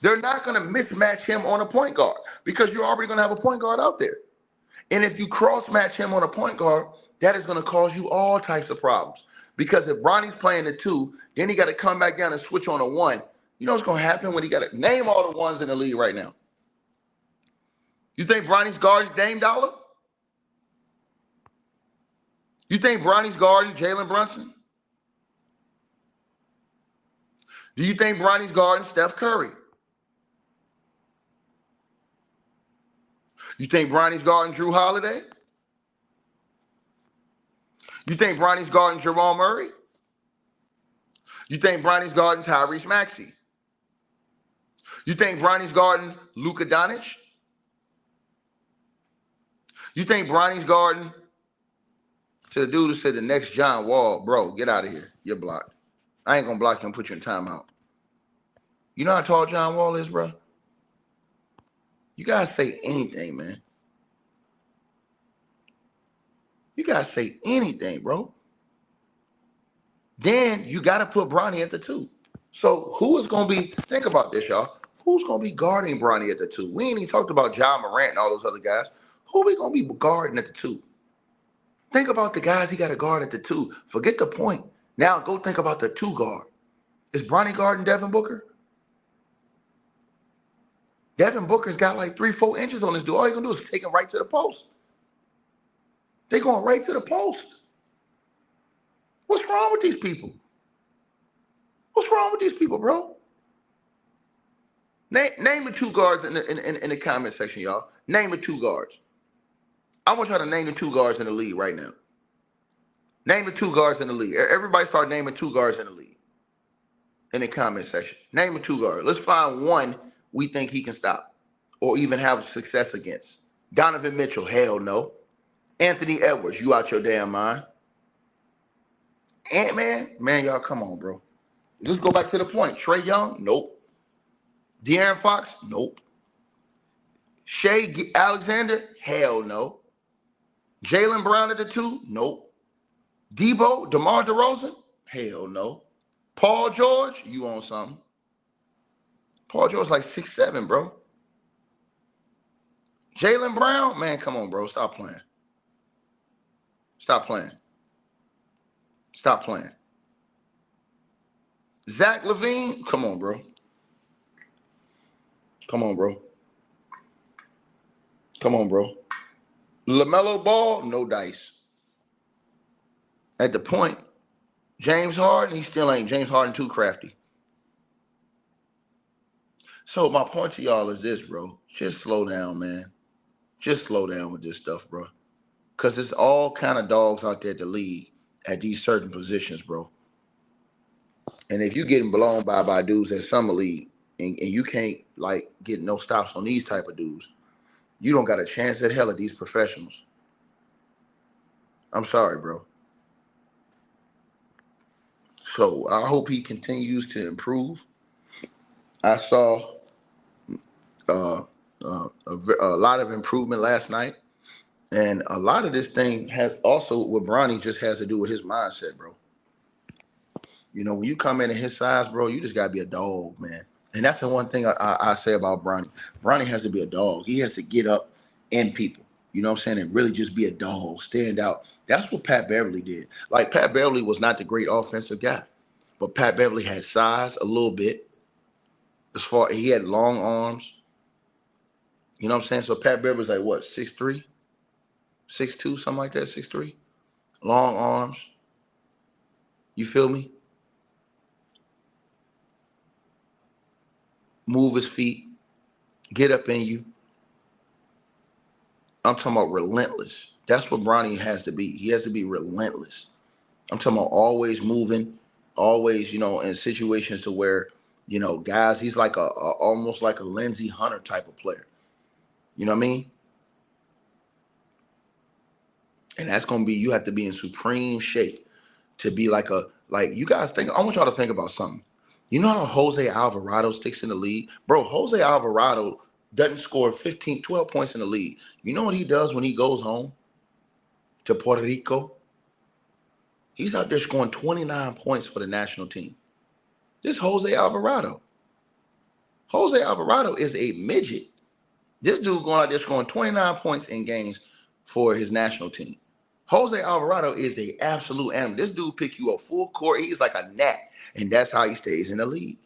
They're not going to mismatch him on a point guard because you're already going to have a point guard out there. And if you cross-match him on a point guard, that is going to cause you all types of problems. Because if Bronny's playing the 2, then he got to come back down and switch on a 1. You know what's going to happen when he got to name all the ones in the league right now? You think Bronny's guarding Dame Dollar? You think Bronny's guarding Jalen Brunson? Do you think Bronny's guarding Steph Curry? You think Bronny's guarding Drew Holiday? You think Bronny's guarding Jamal Murray? You think Bronny's guarding Tyrese Maxey? You think Bronny's guarding Luka Doncic? You think Bronny's guarding to the dude who said the next John Wall? Bro, get out of here. You're blocked. I ain't going to block you and put you in timeout. You know how tall John Wall is, bro? You got to say anything, man. You got to say anything, bro. Then you got to put Bronny at the 2. So who is going to be, think about this, y'all. Who's going to be guarding Bronny at the 2? We ain't even talked about John Morant and all those other guys. Who we going to be guarding at the 2? Think about the guys he got to guard at the 2. Forget the point. Now go think about the 2 guard. Is Bronny guarding Devin Booker? Devin Booker's got like 3-4 inches on this dude. All he's going to do is take him right to the post. They going right to the post. What's wrong with these people? What's wrong with these people, bro? Name the 2 guards in the comment section, y'all. Name the 2 guards. I want y'all to name the 2 guards in the league right now. Name the 2 guards in the league. Everybody start naming 2 guards in the league. In the comment section. Name a 2 guard. Let's find one we think he can stop or even have success against. Donovan Mitchell, hell no. Anthony Edwards, you out your damn mind. Ant-Man, man, y'all come on, bro. Let's go back to the point. Trae Young, nope. De'Aaron Fox, nope. Shea Alexander, hell no. Jaylen Brown at the 2, nope. Debo, DeMar DeRozan, hell no. Paul George, you on something. Paul George's like 6'7", bro. Jaylen Brown, man, come on, bro. Stop playing. Stop playing. Stop playing. Zach LaVine, come on, bro. Come on, bro. Come on, bro. LaMelo Ball, no dice. At the point, James Harden, he still ain't. James Harden too crafty. So my point to y'all is this, bro. Just slow down, man. Just slow down with this stuff, bro. Because there's all kind of dogs out there at the league at these certain positions, bro. And if you getting blown by dudes at summer league and you can't, like, get no stops on these type of dudes, you don't got a chance at hell at these professionals. I'm sorry, bro. So I hope he continues to improve. I saw a lot of improvement last night. And a lot of this thing has also, with Bronny, just has to do with his mindset, bro. You know, when you come in at his size, bro, you just got to be a dog, man. And that's the one thing I say about Bronny. Bronny has to be a dog. He has to get up in people, you know what I'm saying, and really just be a dog, stand out. That's what Pat Beverley did. Like, Pat Beverley was not the great offensive guy, but Pat Beverley had size a little bit. He had long arms. You know what I'm saying? So Pat Beverley's like, what, 6'3"? 6'2", something like that, 6'3". Long arms. You feel me? Move his feet. Get up in you. I'm talking about relentless. That's what Bronny has to be. He has to be relentless. I'm talking about always moving, always, you know, in situations to where, you know, guys, he's like almost like a Lindsey Hunter type of player. You know what I mean? And that's going to be, you have to be in supreme shape to be like you guys think, I want y'all to think about something. You know how Jose Alvarado sticks in the league? Bro, Jose Alvarado doesn't score 12 points in the league. You know what he does when he goes home to Puerto Rico? He's out there scoring 29 points for the national team. This Jose Alvarado. Jose Alvarado is a midget. This dude going out there scoring 29 points in games for his national team. Jose Alvarado is an absolute animal. This dude pick you up full court. He's like a gnat, and that's how he stays in the league.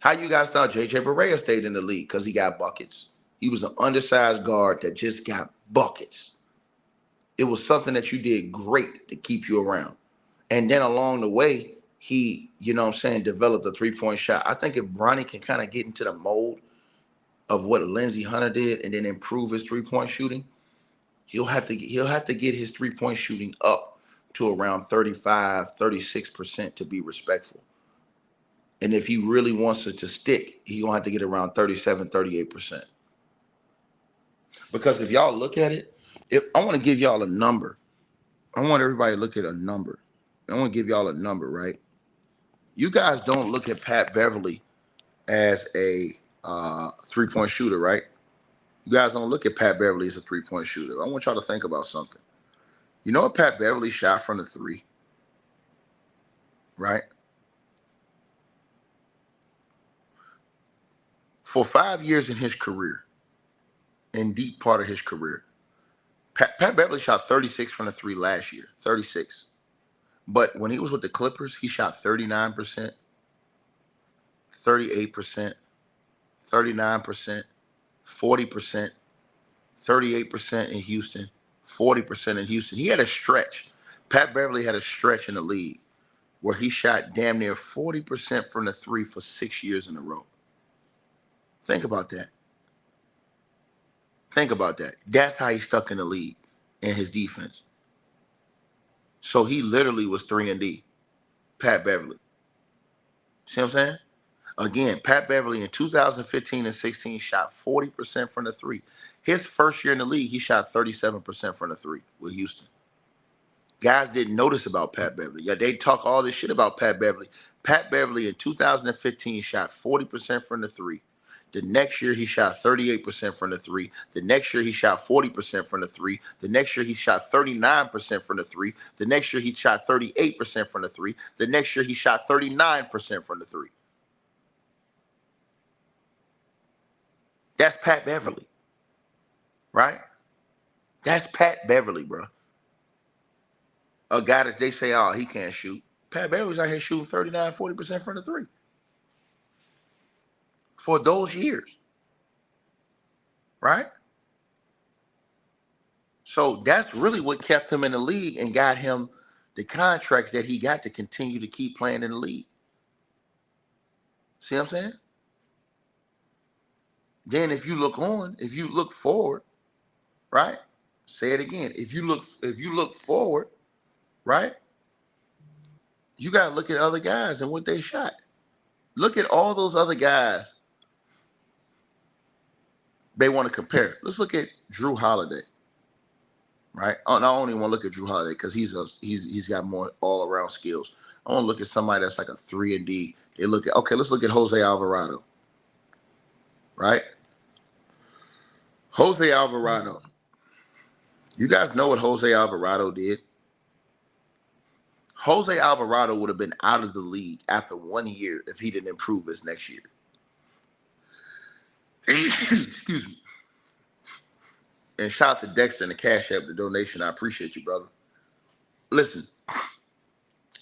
How you guys thought J.J. Barea stayed in the league? Because he got buckets. He was an undersized guard that just got buckets. It was something that you did great to keep you around. And then along the way, he, you know what I'm saying, developed a three-point shot. I think if Bronny can kind of get into the mold of what Lindsey Hunter did and then improve his three-point shooting, he'll have to get his three-point shooting up to around 35, 36% to be respectful. And if he really wants it to stick, he's going to have to get around 37, 38%. Because if y'all look at it, if I want to give y'all a number, I want everybody to look at a number. I want to give y'all a number, right? You guys don't look at Pat Beverley as a three-point shooter, right? You guys don't look at Pat Beverley as a three-point shooter. I want y'all to think about something. You know what Pat Beverley shot from the three, right? For 5 years in his career, in deep part of his career, Pat Beverley shot 36 from the three last year, 36. But when he was with the Clippers, he shot 39%, 38%, 39%, 40%, 38% in Houston, 40% in Houston. He had a stretch. Pat Beverley had a stretch in the league where he shot damn near 40% from the three for 6 years in a row. Think about that. Think about that. That's how he stuck in the league in his defense. So he literally was 3-and-D, Pat Beverley. See what I'm saying? Again, Pat Beverley in 2015 and 16 shot 40% from the three. His first year in the league, he shot 37% from the three with Houston. Guys didn't notice about Pat Beverley. Yeah, they talk all this shit about Pat Beverley. Pat Beverley in 2015 shot 40% from the three. The next year, he shot 38% from the three. The next year, he shot 40% from the three. The next year, he shot 39% from the three. The next year, he shot 38% from the three. The next year, he shot 39% from the three. That's Pat Beverley, right? That's Pat Beverley, bro. A guy that they say, oh, he can't shoot. Pat Beverley's out here shooting 39, 40% from the three for those years, right? So that's really what kept him in the league and got him the contracts that he got to continue to keep playing in the league. See what I'm saying? Then if you look forward, right? Say it again. If you look forward, right? You got to look at other guys and what they shot. Look at all those other guys they want to compare. Let's look at Drew Holiday, right? I don't only want to look at Drew Holiday because he's got more all around skills. I want to look at somebody that's like a 3-and-D. Let's look at Jose Alvarado, right? Jose Alvarado. You guys know what Jose Alvarado did? Jose Alvarado would have been out of the league after 1 year if he didn't improve his next year. Excuse me. And shout out to Dexter and the Cash App, the donation. I appreciate you, brother. Listen,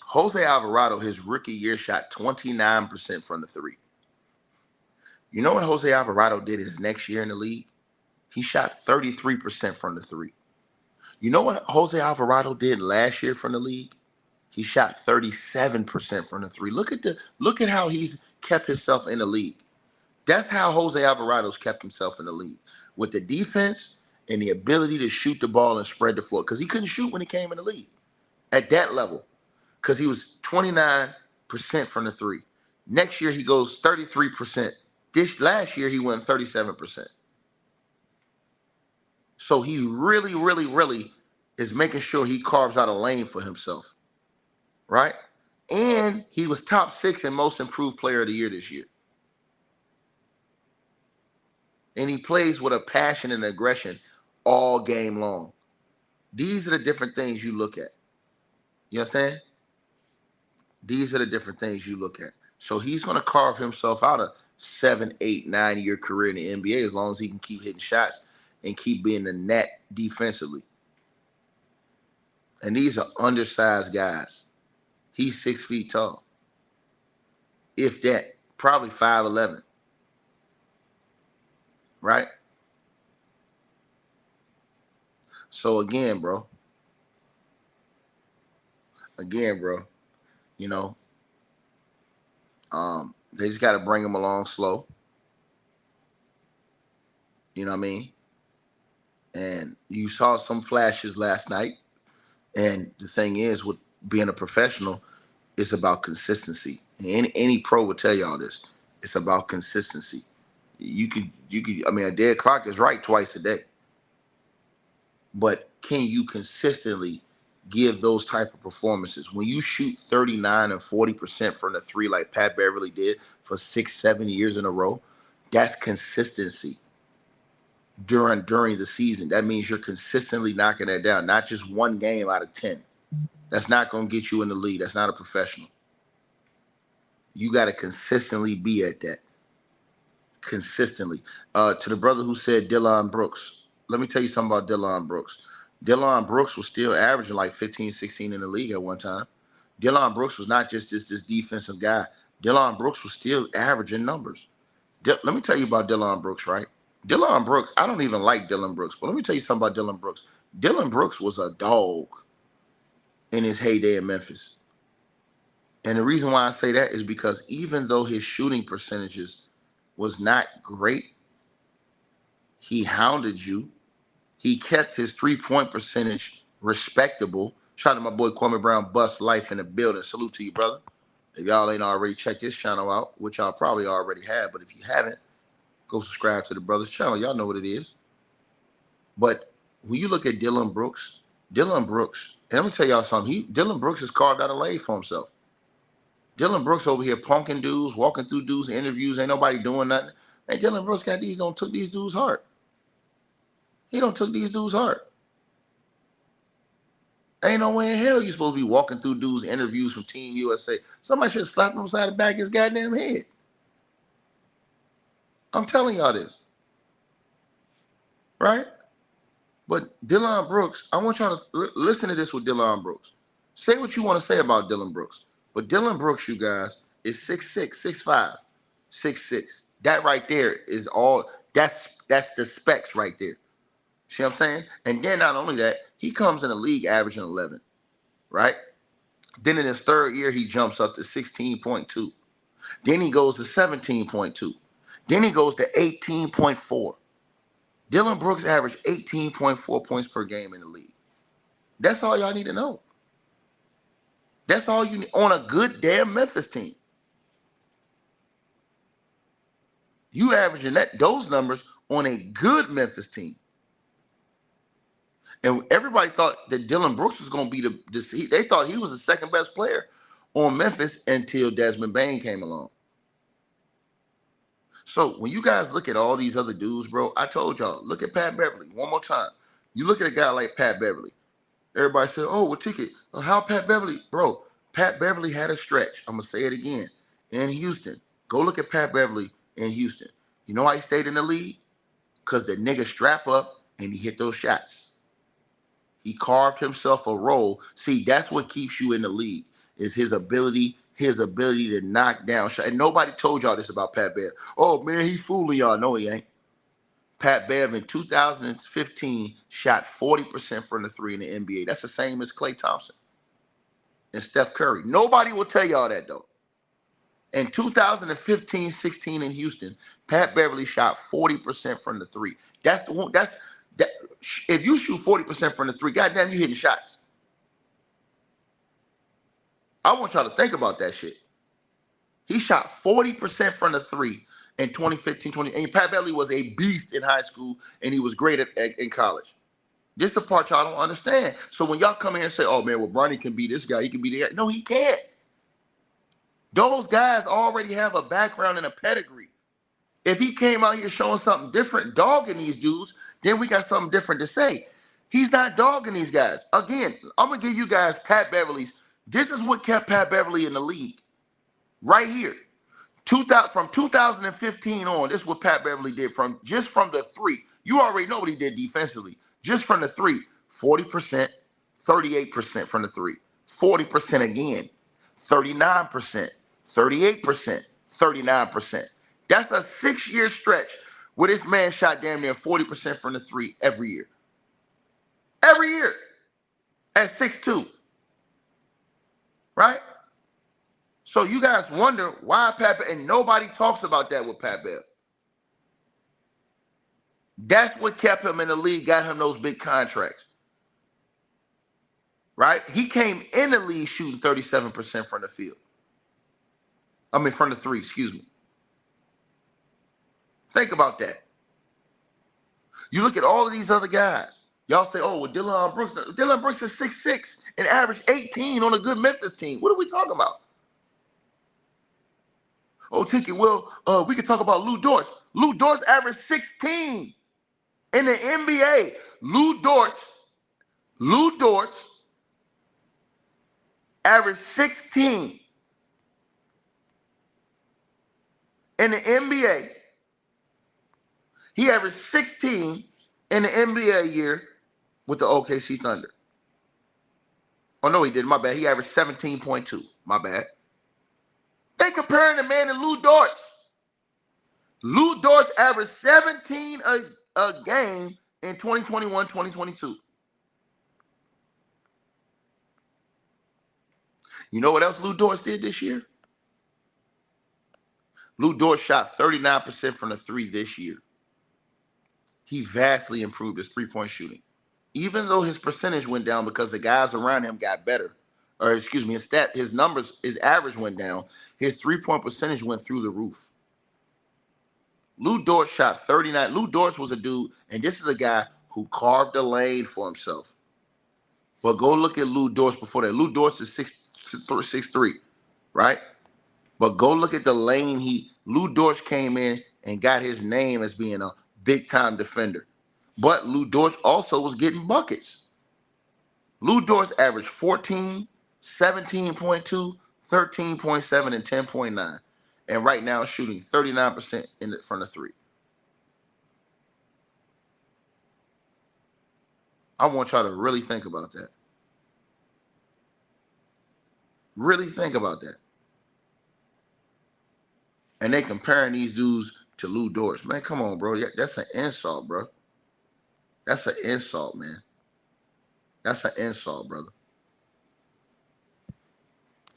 Jose Alvarado, his rookie year, shot 29% from the three. You know what Jose Alvarado did his next year in the league? He shot 33% from the three. You know what Jose Alvarado did last year from the league? He shot 37% from the three. Look at how he's kept himself in the league. That's how Jose Alvarado's kept himself in the league, with the defense and the ability to shoot the ball and spread the floor. Because he couldn't shoot when he came in the league at that level, because he was 29% from the three. Next year, he goes 33%. Last year, he went 37%. So he really, really, really is making sure he carves out a lane for himself, right? And he was top 6 in most improved player of the year this year. And he plays with a passion and aggression all game long. These are the different things you look at. You understand? These are the different things you look at. So he's going to carve himself out a 7, 8, 9-year career in the NBA as long as he can keep hitting shots and keep being the net defensively. And these are undersized guys. He's 6 feet tall. If that, probably 5'11". Right? So again, bro, again, bro, you know, they just got to bring him along slow. You know what I mean? And you saw some flashes last night. And the thing is, with being a professional, it's about consistency. And any pro would tell y'all this. It's about consistency. You could. I mean, a dead clock is right twice a day. But can you consistently give those type of performances? When you shoot 39 and 40% from the three, like Pat Beverly did for 6-7 years in a row, that's consistency during the season. That means you're consistently knocking that down, not just one game out of 10. That's not going to get you in the league. That's not a professional. You got to consistently be at that. Consistently. To the brother who said Dylon Brooks, let me tell you something about Dylon Brooks. Dylon Brooks was still averaging like 15, 16 in the league at one time. Dylon Brooks was not just this defensive guy. Dylon Brooks was still averaging numbers. Let me tell you about Dylon Brooks, right? Dylon Brooks, I don't even like Dylon Brooks, but let me tell you something about Dylon Brooks. Dylon Brooks was a dog in his heyday in Memphis. And the reason why I say that is because even though his shooting percentages was not great, he hounded you. He kept his three-point percentage respectable. Shout out to my boy Kwame Brown, Bust Life in the building. Salute to you, brother. If y'all ain't already checked this channel out, which y'all probably already have, but if you haven't, go subscribe to the brother's channel. Y'all know what it is. But when you look at Dylon Brooks, and let me tell y'all something. Dylon Brooks has carved out a lane for himself. Dylon Brooks over here punking dudes, walking through dudes, interviews, ain't nobody doing nothing. Hey, Dylon Brooks took these dudes' heart. He don't took these dudes' heart. Ain't no way in hell you supposed to be walking through dudes' interviews from Team USA. Somebody should have slapped him upside the back of his goddamn head. I'm telling y'all this. Right? But Dylon Brooks, I want y'all to listen to this with Dylon Brooks. Say what you want to say about Dylon Brooks. But Dylon Brooks, you guys, is 6'6", 6'5", 6'6". That right there is all, that's the specs right there. See what I'm saying? And then not only that, he comes in the league averaging 11, right? Then in his third year, he jumps up to 16.2. Then he goes to 17.2. Then he goes to 18.4. Dylon Brooks averaged 18.4 points per game in the league. That's all y'all need to know. That's all you need on a good damn Memphis team. You averaging those numbers on a good Memphis team. And everybody thought that Dylon Brooks was going to be they thought he was the second best player on Memphis until Desmond Bane came along. So when you guys look at all these other dudes, bro, I told y'all, look at Pat Beverly one more time. You look at a guy like Pat Beverly. Everybody said, oh, well, Ticket, how Pat Beverly? Bro, Pat Beverly had a stretch. I'm going to say it again. In Houston. Go look at Pat Beverly in Houston. You know why he stayed in the league? Because the nigga strap up and he hit those shots. He carved himself a role. See, that's what keeps you in the league, is his ability to knock down shots. And nobody told y'all this about Pat Bev. Oh, man, he fooling y'all. No, he ain't. Pat Bev in 2015 shot 40% from the three in the NBA. That's the same as Klay Thompson and Steph Curry. Nobody will tell y'all that, though. In 2015-16 in Houston, Pat Beverly shot 40% from the three. That. If you shoot 40% from the three, goddamn, you hitting shots. I want y'all to think about that shit. He shot 40% from the three in 2015-20. And Pat Beverly was a beast in high school, and he was great in college. This is the part y'all don't understand. So when y'all come here and say, oh, man, well, Bronny can be this guy, he can be the guy. No, he can't. Those guys already have a background and a pedigree. If he came out here showing something different, dogging these dudes, then we got something different to say. He's not dogging these guys. Again, I'm going to give you guys Pat Beverly's. This is what kept Pat Beverly in the league. Right here. From 2015 on, this is what Pat Beverly did from the three. You already know what he did defensively. Just from the three, 40%, 38% from the three. 40% again, 39%, 38%, 39%. That's a 6-year stretch where this man shot damn near 40% from the three every year. Every year. At 6'2". right? So you guys wonder why Pat Bev, and nobody talks about that with Pat Bev. That's what kept him in the league, got him those big contracts, right? He came in the league shooting 37% from the field. I mean, from the three, excuse me. Think about that. You look at all of these other guys. Y'all say, oh, well, Dylon Brooks. Dylon Brooks is 6'6" and averaged 18 on a good Memphis team. What are we talking about? Oh, Tiki, well, we can talk about Lou Dortz. Lou Dortz averaged 16 in the NBA. Lou Dortz averaged 16 in the NBA. He averaged 16 in the NBA year with the OKC Thunder. Oh, no, he didn't. My bad. He averaged 17.2. My bad. They comparing the man to Lou Dortz. Lou Dortz averaged 17 a game in 2021, 2022. You know what else Lou Dortz did this year? Lou Dortz shot 39% from the three this year. He vastly improved his three-point shooting. Even though his percentage went down because the guys around him got better, or excuse me, his numbers, his average went down, his three-point percentage went through the roof. Lou Dortz shot 39. Lou Dortz was a dude, and this is a guy who carved a lane for himself. But go look at Lou Dortz before that. Lou Dortz is 6'3", right? But go look at the lane Lou Dortz came in and got his name as being a big-time defender. But Lou Dortz also was getting buckets. Lou Dortz averaged 14, 17.2, 13.7, and 10.9. And right now shooting 39% from the three. I want y'all to really think about that. Really think about that. And they comparing these dudes to Lou Dortz. Man, come on, bro. That's an insult, bro. That's an insult, man. That's an insult, brother.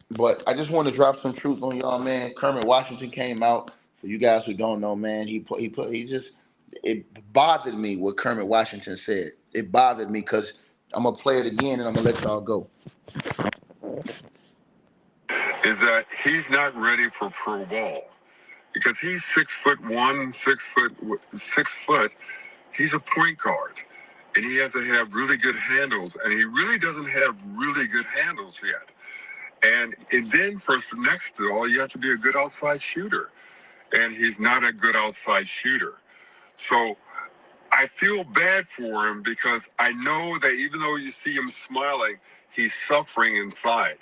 But I just want to drop some truth on y'all, man. Kermit Washington came out. For you guys who don't know, man, it bothered me what Kermit Washington said. It bothered me because I'm gonna play it again and I'm gonna let y'all go. Is that he's not ready for pro ball because he's 6'1", 6 foot. He's a point guard, and he has to have really good handles, and he really doesn't have really good handles yet. And then for next to all, you have to be a good outside shooter, and he's not a good outside shooter. So I feel bad for him because I know that even though you see him smiling, he's suffering inside.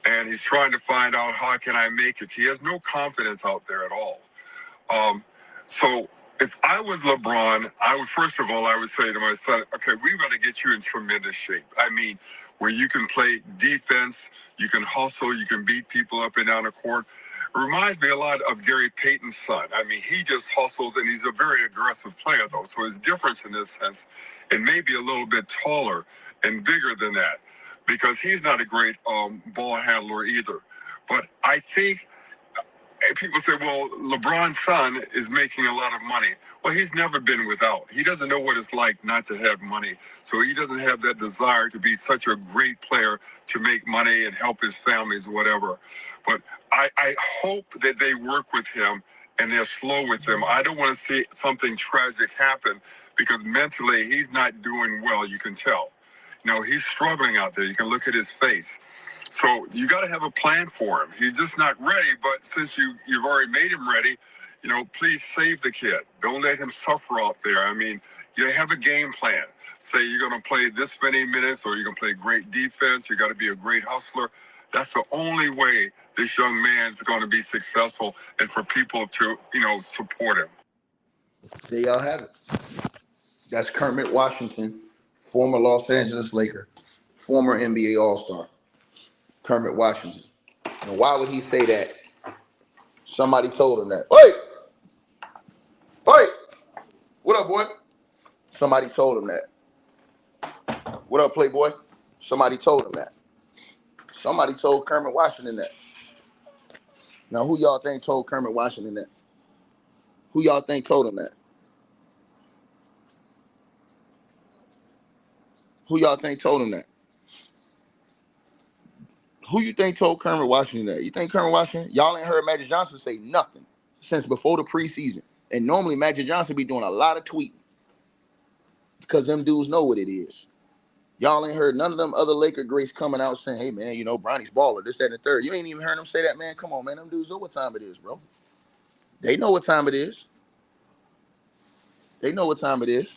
And he's trying to find out, how can I make it? He has no confidence out there at all. So if I was LeBron, first of all, I would say to my son, okay, we've got to get you in tremendous shape. I mean, where you can play defense, you can hustle, you can beat people up and down the court. It reminds me a lot of Gary Payton's son. I mean, he just hustles, and he's a very aggressive player, though. So his difference in this sense, it may be a little bit taller and bigger than that, because he's not a great ball handler either. But I think people say, well, LeBron's son is making a lot of money. Well, he's never been without. He doesn't know what it's like not to have money. So he doesn't have that desire to be such a great player to make money and help his families, whatever. But I hope that they work with him and they're slow with him. I don't want to see something tragic happen, because mentally he's not doing well, you can tell. You know, he's struggling out there. You can look at his face. So you got to have a plan for him. He's just not ready, but since you've already made him ready, you know, please save the kid. Don't let him suffer out there. I mean, you have a game plan. Say you're going to play this many minutes, or you're going to play great defense. You got to be a great hustler. That's the only way this young man's going to be successful, and for people to, you know, support him. There y'all have it. That's Kermit Washington, former Los Angeles Laker, former NBA All-Star. Kermit Washington. Now, why would he say that? Somebody told him that. Hey, what up, boy? Somebody told him that. What up, Playboy? Somebody told him that. Somebody told Kermit Washington that. Now, who y'all think told Kermit Washington that? Who y'all think told him that? Who y'all think told him that? Who you think told Kermit Washington that? You think Kermit Washington? Y'all ain't heard Magic Johnson say nothing since before the preseason. And normally Magic Johnson be doing a lot of tweeting because them dudes know what it is. Y'all ain't heard none of them other Laker greats coming out saying, hey, man, you know, Bronny's baller, this, that, and the third. You ain't even heard them say that, man. Come on, man. Them dudes know what time it is, bro. They know what time it is. They know what time it is.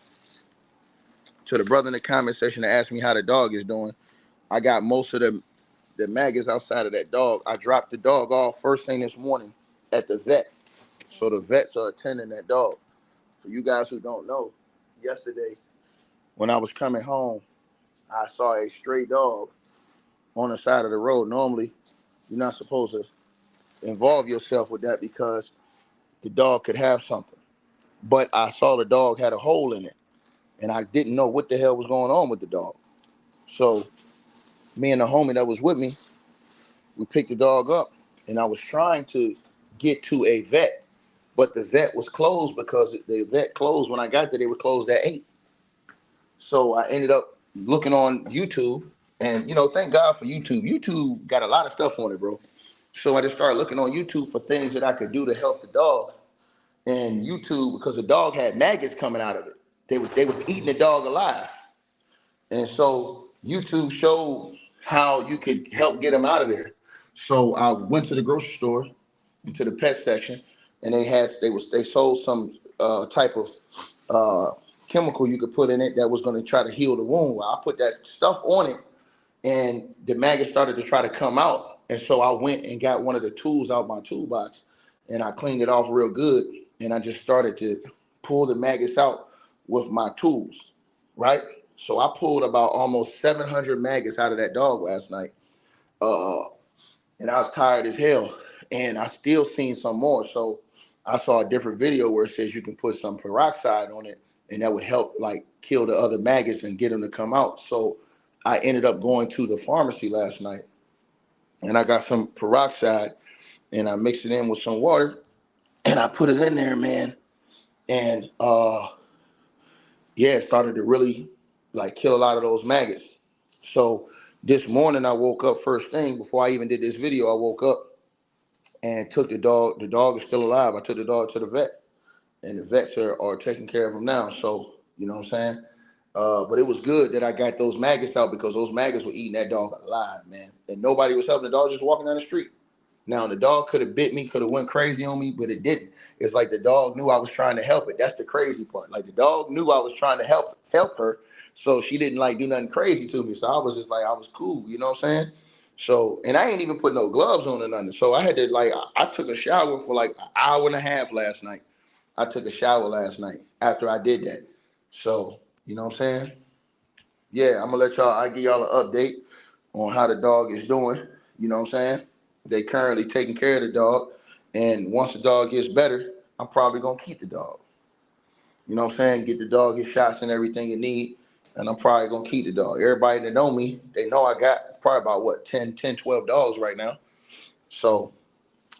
To the brother in the comment section that asked me how the dog is doing, I got most of the maggots outside of that dog. I dropped the dog off first thing this morning at the vet. So the vets are attending that dog. For you guys who don't know, yesterday when I was coming home, I saw a stray dog on the side of the road. Normally, you're not supposed to involve yourself with that because the dog could have something. But I saw the dog had a hole in it, and I didn't know what the hell was going on with the dog. So me and the homie that was with me, we picked the dog up, and I was trying to get to a vet, but the vet was closed because the vet closed when I got there. They were closed at 8. So I ended up looking on YouTube, and, you know, thank God for YouTube. YouTube got a lot of stuff on it, bro. So I just started looking on YouTube for things that I could do to help the dog. And YouTube, because the dog had maggots coming out of it. They was eating the dog alive. And so YouTube showed how you could help get them out of there. So I went to the grocery store, into the pet section, and they sold some type of chemical you could put in it that was going to try to heal the wound. Well, I put that stuff on it, and the maggots started to try to come out. And so I went and got one of the tools out my toolbox, and I cleaned it off real good, and I just started to pull the maggots out with my tools, right? So I pulled about almost 700 maggots out of that dog last night, and I was tired as hell, and I still seen some more. So I saw a different video where it says you can put some peroxide on it, and that would help like kill the other maggots and get them to come out. So I ended up going to the pharmacy last night, and I got some peroxide, and I mixed it in with some water, and I put it in there, man. And yeah, it started to really like kill a lot of those maggots. So this morning I woke up first thing before I even did this video. I woke up and took the dog. The dog is still alive. I took the dog to the vet, and the vets are taking care of him now. So you know what I'm saying. But it was good that I got those maggots out because those maggots were eating that dog alive, man. And nobody was helping the dog, just walking down the street. Now, the dog could have bit me, could have went crazy on me, but it didn't. It's like the dog knew I was trying to help it. That's the crazy part. Like the dog knew I was trying to help her, so she didn't like do nothing crazy to me. So I was just like, I was cool, you know what I'm saying? So, and I ain't even put no gloves on or nothing. So I had to like, I took a shower for like an hour and a half last night. I took a shower last night after I did that. So, you know what I'm saying? Yeah, I'm gonna let y'all, I give y'all an update on how the dog is doing. You know what I'm saying? They currently taking care of the dog. And once the dog gets better, I'm probably gonna keep the dog. You know what I'm saying? Get the dog his shots and everything it need. And I'm probably gonna keep the dog. Everybody that know me, they know I got probably about what, 12 dogs right now. So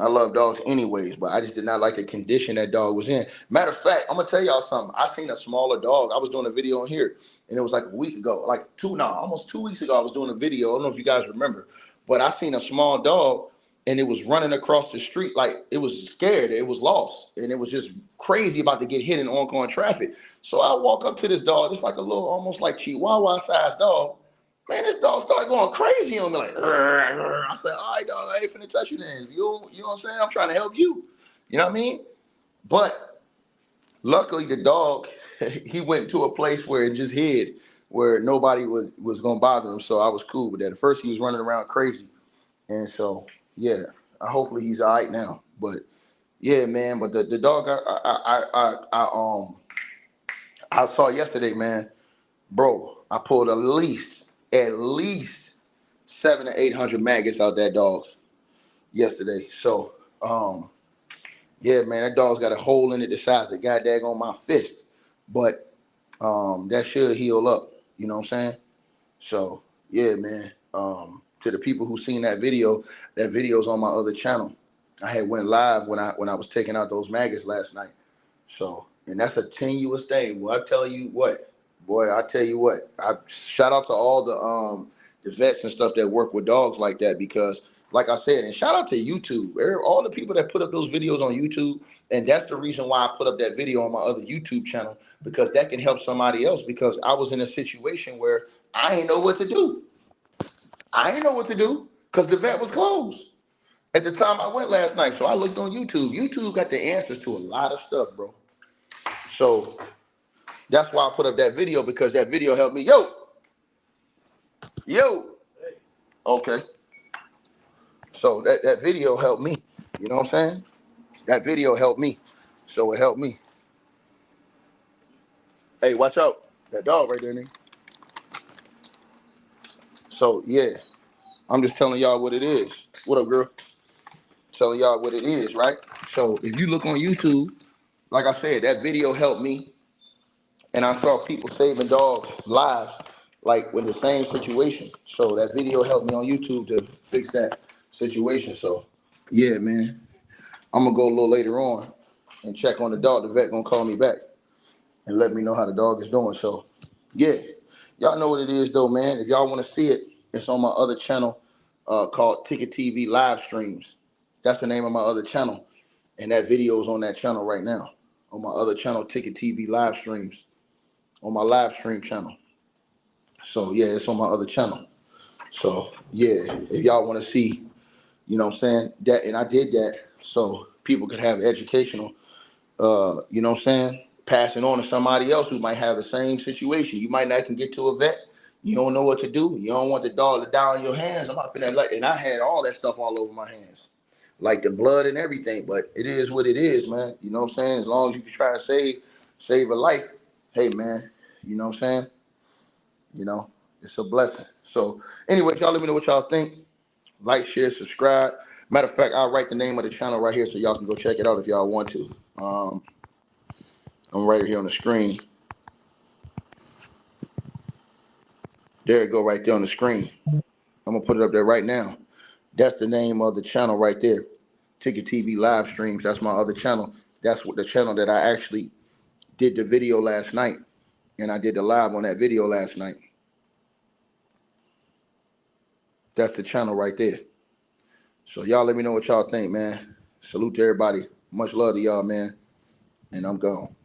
I love dogs anyways, but I just did not like the condition that dog was in. Matter of fact, I'm gonna tell y'all something. I seen a smaller dog. I was doing a video on here, and it was like a week ago, almost 2 weeks ago. I was doing a video. I don't know if you guys remember, but I seen a small dog, and it was running across the street like it was scared. It was lost, and it was just crazy about to get hit in oncoming traffic. So I walk up to this dog. It's like a little, almost like Chihuahua-sized dog. Man, this dog started going crazy on me, like, I said, all right, dog, I ain't finna touch you then. You know what I'm saying? I'm trying to help you. You know what I mean? But luckily the dog, he went to a place where it just hid, where nobody was gonna bother him. So I was cool with that. At first he was running around crazy. And so, yeah, hopefully he's all right now. But yeah, man, but the dog I saw yesterday, man, bro, I pulled at least 700 to 800 maggots out that dog yesterday. So, yeah, man, that dog's got a hole in it the size of goddamn on my fist. But that should heal up. You know what I'm saying? So, yeah, man. to the people who seen that video's on my other channel. I had went live when I was taking out those maggots last night. So, and that's a tenuous thing. Well, I tell you what, boy, I tell you what. I shout out to all the vets and stuff that work with dogs like that, because like I said, and shout out to YouTube, all the people that put up those videos on YouTube. And that's the reason why I put up that video on my other YouTube channel, because that can help somebody else, because I was in a situation where I ain't know what to do. I ain't know what to do because the vet was closed at the time I went last night. So I looked on YouTube. YouTube got the answers to a lot of stuff, bro. So that's why I put up that video, because that video helped me. Yo. Okay. So that video helped me. You know what I'm saying? That video helped me. So it helped me. Hey, watch out. That dog right there, nigga. So, yeah. I'm just telling y'all what it is. What up, girl? Telling y'all what it is, right? So if you look on YouTube, like I said, that video helped me. And I saw people saving dogs' lives, like with the same situation. So that video helped me on YouTube to fix that situation. So, yeah, man. I'm going to go a little later on and check on the dog. The vet going to call me back and let me know how the dog is doing. So, yeah. Y'all know what it is, though, man. If y'all want to see it, it's on my other channel called Ticket TV Live Streams. That's the name of my other channel. And that video is on that channel right now. On my other channel, Ticket TV Live Streams. On my live stream channel. So, yeah, it's on my other channel. So, yeah, if y'all want to see, you know what I'm saying, that, and I did that so people could have educational, you know what I'm saying, passing on to somebody else who might have the same situation. You might not can get to a vet. You don't know what to do. You don't want the dog to die on your hands. I'm not finna like, and I had all that stuff all over my hands, like the blood and everything. But it is what it is, man. You know what I'm saying? As long as you can try to save a life, hey, man. You know what I'm saying? You know, it's a blessing. So, anyway, y'all let me know what y'all think. Like, share, subscribe. Matter of fact, I'll write the name of the channel right here so y'all can go check it out if y'all want to. I'm right here on the screen. There it go right there on the screen. I'm going to put it up there right now. That's the name of the channel right there. Ticket TV Live Streams. That's my other channel. That's what the channel that I actually did the video last night. And I did the live on that video last night. That's the channel right there. So y'all let me know what y'all think, man. Salute to everybody. Much love to y'all, man. And I'm gone.